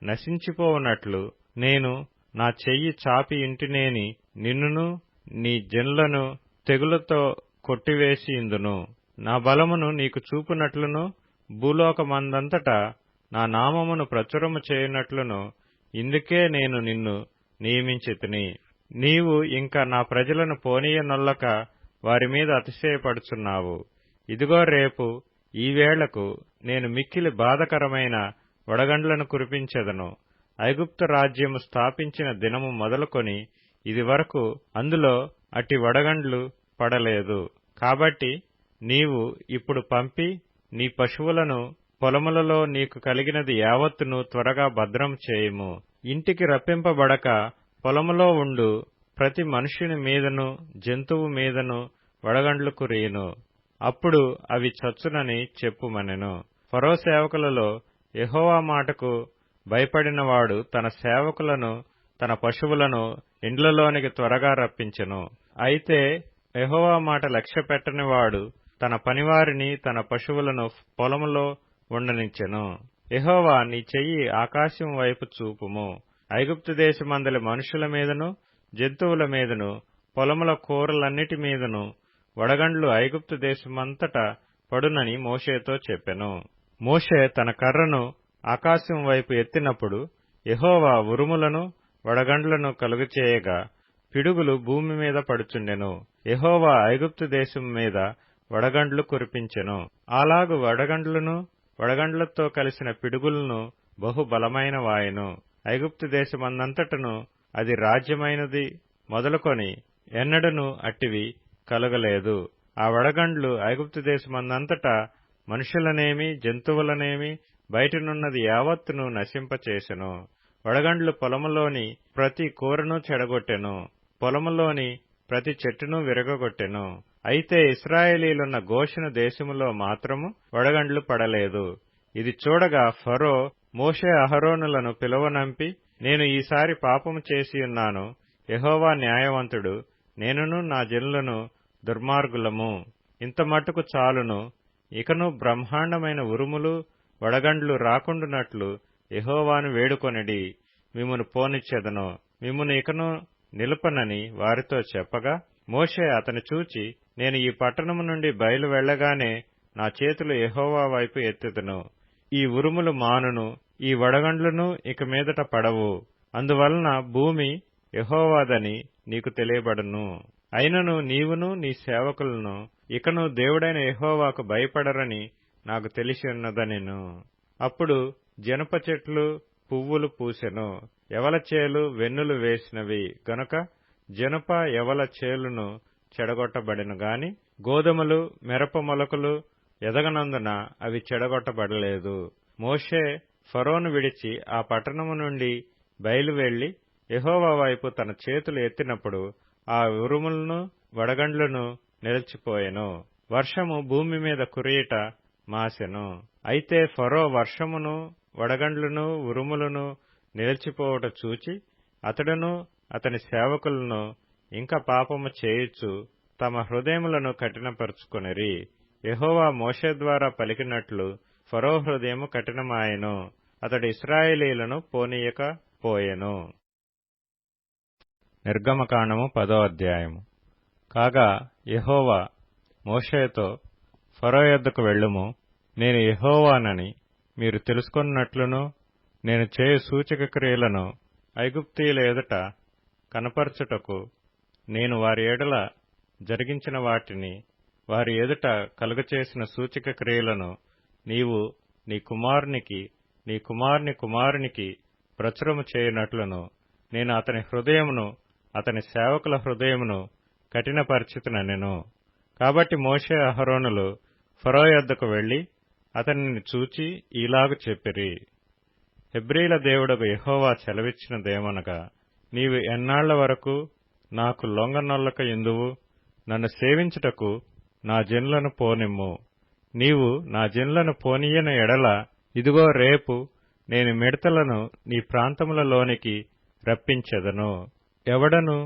నశించిపోవునట్లు నేను నా చెయ్యి చాపి ఇంటినేని నిన్నును నీ జనులను తెగులతో కొట్టివేసి ఇందును. నా బలమును నీకు చూపునట్లును భూలోకమందంతటా నా నామమును ప్రచురము చేయునట్లును ఇందుకే నేను నిన్ను నియమించితిని. నీవు ఇంకా నా ప్రజలను పోనీయనొల్లక వారి మీద అతిశయపడుచున్నావు. ఇదిగో రేపు ఈ వేళకు నేను మిక్కిలి బాధకరమైన వడగండ్లను కురిపించెదను. ఐగుప్తు రాజ్యము స్థాపించిన దినము మొదలుకొని ఇది వరకు అందులో అట్టి వడగండ్లు పడలేదు. కాబట్టి నీవు ఇప్పుడు పంపి నీ పశువులను పొలములలో నీకు కలిగినది యావత్తును త్వరగా భద్రం చేయుము. ఇంటికి రప్పింపబడక పొలములో ఉండు ప్రతి మనుష్యుని మీదను జంతువు మీదను వడగండ్లు కురియును. అప్పుడు అవి చచ్చునని చెప్పుమనెను. ఫరో సేవకులలో యెహోవా మాటకు భయపడినవాడు తన సేవకులను తన పశువులను ఇండ్లలోనికి త్వరగా రప్పించెను. అయితే యెహోవా మాట లక్ష్యపెట్టనివాడు తన పనివారిని తన పశువులను పొలములో ఉండనిచ్చెను. యెహోవా నీ చెయ్యి ఆకాశం వైపు చూపుము. ఐగుప్తు దేశమందలి మనుషుల మీదను జంతువుల మీదను పొలముల కూరలన్నిటి మీదను వడగండ్లు ఐగుప్తు దేశమంతటా పడునని మోషేతో చెప్పెను. మోషే తన కర్రను ఆకాశం వైపు ఎత్తినప్పుడు యెహోవా ఉరుములను వడగండ్లను కలుగచేయగా పిడుగులు భూమి మీద పడుచుండెను. యెహోవా ఐగుప్తు దేశం మీద వడగండ్లు కురిపించెను. అలాగు వడగండ్లను వడగండ్లతో కలిసిన పిడుగులను బహుబలమైన వాయెను. ఐగుప్తు దేశమందంతటను అది రాజ్యమైనది మొదలుకొని ఎన్నడను అట్టివి కలుగలేదు. ఆ వడగండ్లు ఐగుప్తు దేశమందంతటా మనుషులనేమి జంతువులనేమి బయటనున్నది యావత్తును నశింపచేసెను. వడగండ్లు పొలములోని ప్రతి కూరను చెడగొట్టెను. పొలములోని ప్రతి చెట్టును విరగగొట్టెను. అయితే ఇశ్రాయేలీలున్న గోషెను దేశములో మాత్రము వడగండ్లు పడలేదు. ఇది చూడగా ఫరో మోషే అహరోనులను పిలువనంపి, నేను ఈసారి పాపము చేసియున్నాను. యెహోవా న్యాయవంతుడు, నేనును నా జనులను దుర్మార్గులము. ఇంతమట్టుకు చాలును. ఇకను బ్రహ్మాండమైన ఉరుములు వడగండ్లు రాకుండునట్లు యెహోవాను వేడుకొనిడి. మిమ్మును పోనిచ్చెదను. మిమ్మును ఇకను నిలుపనని వారితో చెప్పగా మోషే అతని చూచి, నేను ఈ పట్టణము నుండి బయలు వెళ్లగానే నా చేతులు యెహోవా వైపు ఎత్తెదను. ఈ ఉరుములు మానును, ఈ వడగండ్లను ఇక మీదట పడవు. అందువలన భూమి యెహోవాదని నీకు తెలియబడును. అయినను నీవును నీ సేవకులను ఇకను దేవుడైన యెహోవాకు భయపడరని నాకు తెలిసి ఉన్నదనెను. అప్పుడు జనప చెట్లు పువ్వులు పూసెను. యవల చేలు వెన్నులు వేసినవి గనుక జనప యవల చేలును చెడగొట్టబడెను గాని గోధుమలు మిరప మొలకలు ఎదగనందున అవి చెడగొట్టబడలేదు. మోషే ఫరోను విడిచి ఆ పట్టణము నుండి బయలు వెళ్లి యెహోవా వైపు తన చేతులు ఎత్తినప్పుడు ఆ ఉరుములను వడగండ్లను నిలిచిపోయెను. వర్షము భూమి మీద కురియుట మాసెను. అయితే ఫరో వర్షమును వడగండ్లను ఉరుములను నిలిచిపోవుట చూచి అతడును అతని సేవకులను ఇంకా పాపము చేయుచు తమ హృదయములను కఠినపరుచుకొనిరి. యెహోవా మోషే ద్వారా పలికినట్లు ఫరో హృదయము కఠినమాయెను, అతడు ఇశ్రాయేలీయులను పోనీయక పోయెను. నిర్గమకాండము 10వ అధ్యాయము. కాగా యెహోవా మోషేతో, ఫరో యొద్దకు వెళ్ళుము, నేను యెహోవానని మీరు తెలుసుకొన్నట్లును నేను చేయు సూచక క్రియలను ఐగుప్తీయుల ఎదుట కనపరచుటకు నేను వారి ఎడల జరిగించిన వాటిని, వారి ఎదుట కలుగచేసిన సూచక క్రియలను నీవు నీ కుమారునికి, నీ కుమారుని కుమారునికి ప్రచురము చేయునట్లును నేను అతని హృదయమును, అతని సేవకుల హృదయమును కఠినపరిచితినెను. కాబట్టి మోషే అహరోనులు ఫరో యొద్దకు వెళ్లి అతనిని చూచి ఈలాగు చెప్పిరి. హెబ్రీల దేవుడగు యెహోవా సెలవిచ్చినదేమనగా, నీవు ఎన్నాళ్ల వరకు నాకు లొంగనొల్లక యుందువు? నన్ను సేవించుటకు నా జనులను పోనిమ్ము. నీవు నా జనులను పోనీయని ఎడల, ఇదిగో రేపు నేను మిడతలను నీ ప్రాంతములలోనికి రప్పించెదను. ఎవడను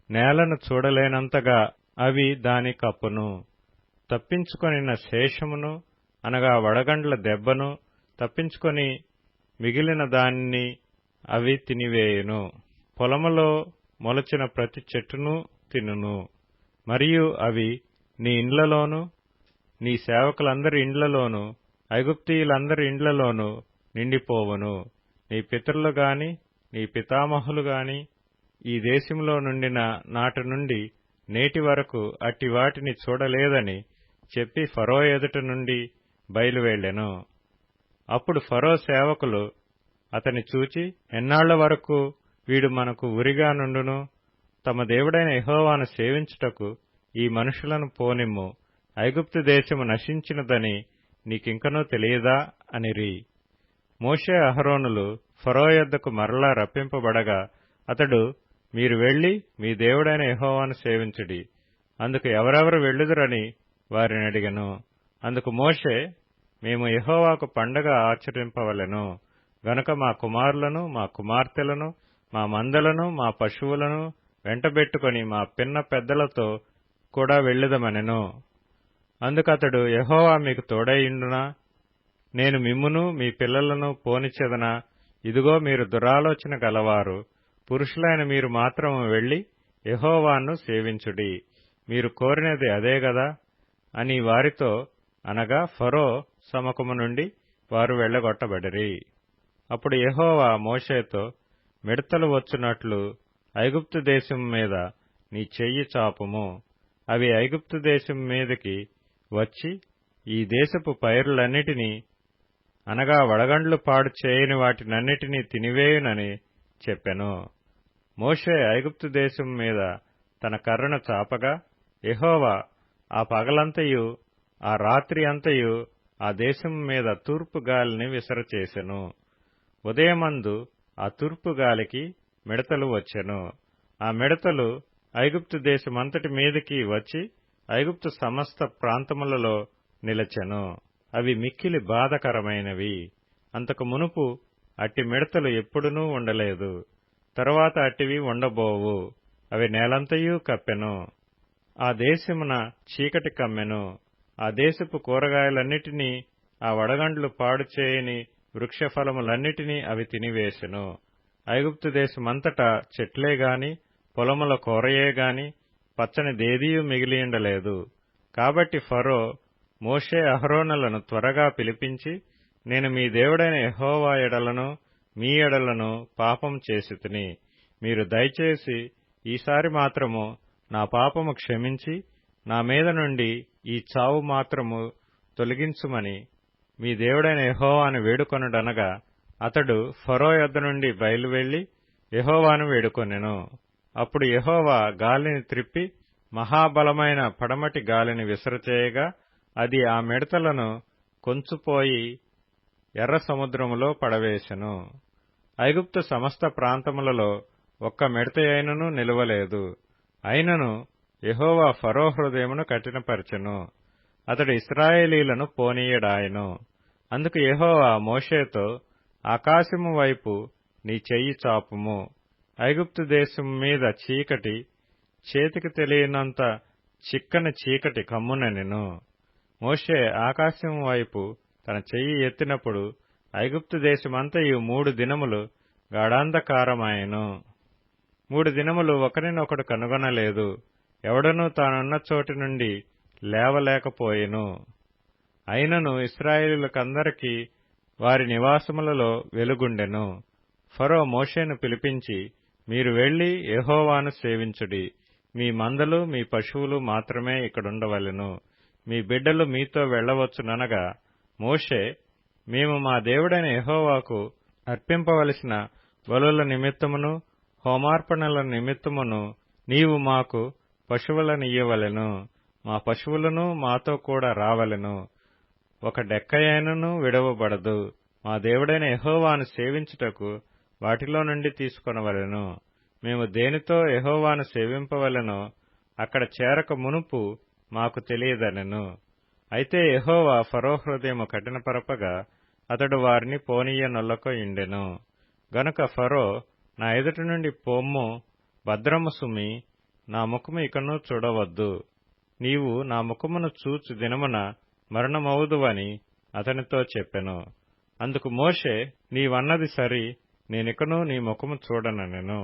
నేలను చూడలేనంతగా అవి దాని కప్పును. తప్పించుకొనిన శేషమును, అనగా వడగండ్ల దెబ్బను తప్పించుకొని మిగిలిన దానిని అవి తినివేయును. పొలములో మొలచిన ప్రతి చెట్టును తినును. మరియు అవి నీ ఇండ్లలోను, నీ సేవకులందరి ఇండ్లలోను, ఐగుప్తీయులందరి ఇండ్లలోను నిండిపోవును. నీ పితరులు గాని, నీ పితామహులు గాని ఈ దేశంలో నుండిన నాటి నుండి నేటి వరకు అట్టి వాటిని చూడలేదని చెప్పి ఫరో ఎదుట నుండి బయలువెళ్ళెను. అప్పుడు ఫరో సేవకులు అతని చూచి, ఎన్నాళ్ల వరకు వీడు మనకు ఉరిగా నుండును? తమ దేవుడైన యెహోవాను సేవించుటకు ఈ మనుషులను పోనిమ్ము. ఐగుప్తు దేశము నశించినదని నీకింకనూ తెలియదా అనిరి. మోషే అహరోనులు ఫరో యొద్దకు మరలా రప్పింపబడగా అతడు, మీరు వెళ్లి మీ దేవుడైన యెహోవాను సేవించుడి. అందుకు ఎవరెవరు వెళ్ళుదురని వారిని అడిగెను. అందుకు మోషే, మేము యెహోవాకు పండగ ఆచరింపవలెను గనుక మా కుమారులను, మా కుమార్తెలను, మా మందలను, మా పశువులను వెంటబెట్టుకుని మా పిన్న పెద్దలతో కూడా వెళ్ళుదమనెను. అందుకతడు, యెహోవా మీకు తోడైయుండునా? నేను మిమ్మును మీ పిల్లలను పోనిచ్చెదనా? ఇదిగో మీరు దురాలోచన గలవారు. పురుషులైన మీరు మాత్రము వెళ్లి యెహోవాను సేవించుడి. మీరు కోరినది అదే గదా అని వారితో అనగా ఫరో సముఖము నుండి వారు వెళ్లగొట్టబడిరి. అప్పుడు యెహోవా మోషేతో, మిడతలు వచ్చునట్లు ఐగుప్తు దేశం మీద నీ చెయ్యి చాపుము. అవి ఐగుప్తు దేశం మీదకి వచ్చి ఈ దేశపు పైరులన్నిటినీ, అనగా వడగండ్లు పాడు చేయని వాటినన్నిటినీ తినివేయునని చెప్పెను. మోషే ఐగుప్తు దేశం మీద తన కర్రను చాపగా యెహోవా ఆ పగలంతయు ఆ రాత్రి అంతయు ఆ దేశం మీద తూర్పు గాలిని విసరచేసెను. ఉదయమందు ఆ తూర్పు గాలికి మిడతలు వచ్చెను. ఆ మిడతలు ఐగుప్తు దేశమంతటి మీదికి వచ్చి ఐగుప్తు సమస్త ప్రాంతములలో నిలచెను. అవి మిక్కిలి బాధకరమైనవి. అంతకు మునుపు అట్టి మిడతలు ఎప్పుడునూ ఉండలేదు. తరువాత అట్టివి ఉండబోవు. అవి నేలంతయూ కప్పెను. ఆ దేశమున చీకటి కమ్మెను. ఆ దేశపు కూరగాయలన్నిటినీ, ఆ వడగండ్లు పాడు చేయని వృక్షఫలములన్నిటినీ అవి తినివేశెను. ఐగుప్తు దేశమంతటా చెట్లే గాని, పొలముల కూరయే గాని, పచ్చని దేదియూ మిగిలియుండలేదు. కాబట్టి ఫరో మోషే అహరోనులను త్వరగా పిలిపించి, నేను మీ దేవుడైన యెహోవా ఎడలను మీ ఎడలను పాపం చేసితిని. మీరు దయచేసి ఈసారి మాత్రము నా పాపము క్షమించి నా మీద నుండి ఈ చావు మాత్రము తొలగించుమని మీ దేవుడైన యెహోవాను వేడుకొనుడనగా, అతడు ఫరో యొద్ద నుండి బయలువెళ్లి యెహోవాను వేడుకొనెను. అప్పుడు యెహోవా గాలిని త్రిప్పి మహాబలమైన పడమటి గాలిని విసరచేయగా అది ఆ మిడతలను కొంచుపోయి ఎర్ర సముద్రములో పడవేశెను. ఐగుప్తు సమస్త ప్రాంతములలో ఒక్క మిడతయైనను నిలువలేదు. అయినను యెహోవా ఫరో హృదయమును కఠినపరచెను. అతడు ఇశ్రాయేలీయులను పోనీయడాయెను. అందుకు యెహోవా మోషేతో, ఆకాశము వైపు నీ చెయ్యి చాపుము. ఐగుప్తు దేశం మీద చీకటి చేతికి తెలియనంత చిక్కని చీకటి కమ్మునెను. మోషే ఆకాశం వైపు తన చెయ్యి ఎత్తినప్పుడు ఐగుప్తు దేశమంతయు 3 దినములు గాఢాంధకారమాయెను. 3 దినములు ఒకరినొకడు కనుగొనలేదు. ఎవడనూ తానున్న చోటి నుండి లేవలేకపోయెను. అయినను ఇశ్రాయేలీయులకందరికీ వారి నివాసములలో వెలుగుండెను. ఫరో మోషేను పిలిపించి, మీరు వెళ్లి యెహోవాను సేవించుడి. మీ మందలు మీ పశువులు మాత్రమే ఇక్కడుండవలెను. మీ బిడ్డలు మీతో వెళ్లవచ్చుననగా, మోషే, మేము మా దేవుడైన యెహోవాకు అర్పింపవలసిన బలుల నిమిత్తమును హోమార్పణల నిమిత్తమును నీవు మాకు పశువులనియ్యవలెను. మా పశువులను మాతో కూడా రావలెను. ఒక డెక్కయైనను విడవబడదు. మా దేవుడైన యెహోవాను సేవించుటకు వాటిలో నుండి తీసుకొనవలెను. మేము దేనితో యెహోవాను సేవింపవలెనో అక్కడ చేరక మునుపు మాకు తెలియదనెను. అయితే యెహోవా ఫరో హృదయము కఠినపరపగా అతడు వారిని పోనీయనొల్లకయుండెను. గనుక ఫరో, నా ఎదుట నుండి పొమ్ము, భద్రము సుమి, నా ముఖము ఇకను చూడవద్దు. నీవు నా ముఖమును చూచు దినమున మరణమవుదువని అతనితో చెప్పెను. అందుకు మోషే, నీవన్నది సరి, నేనికను నీ ముఖము చూడననెను.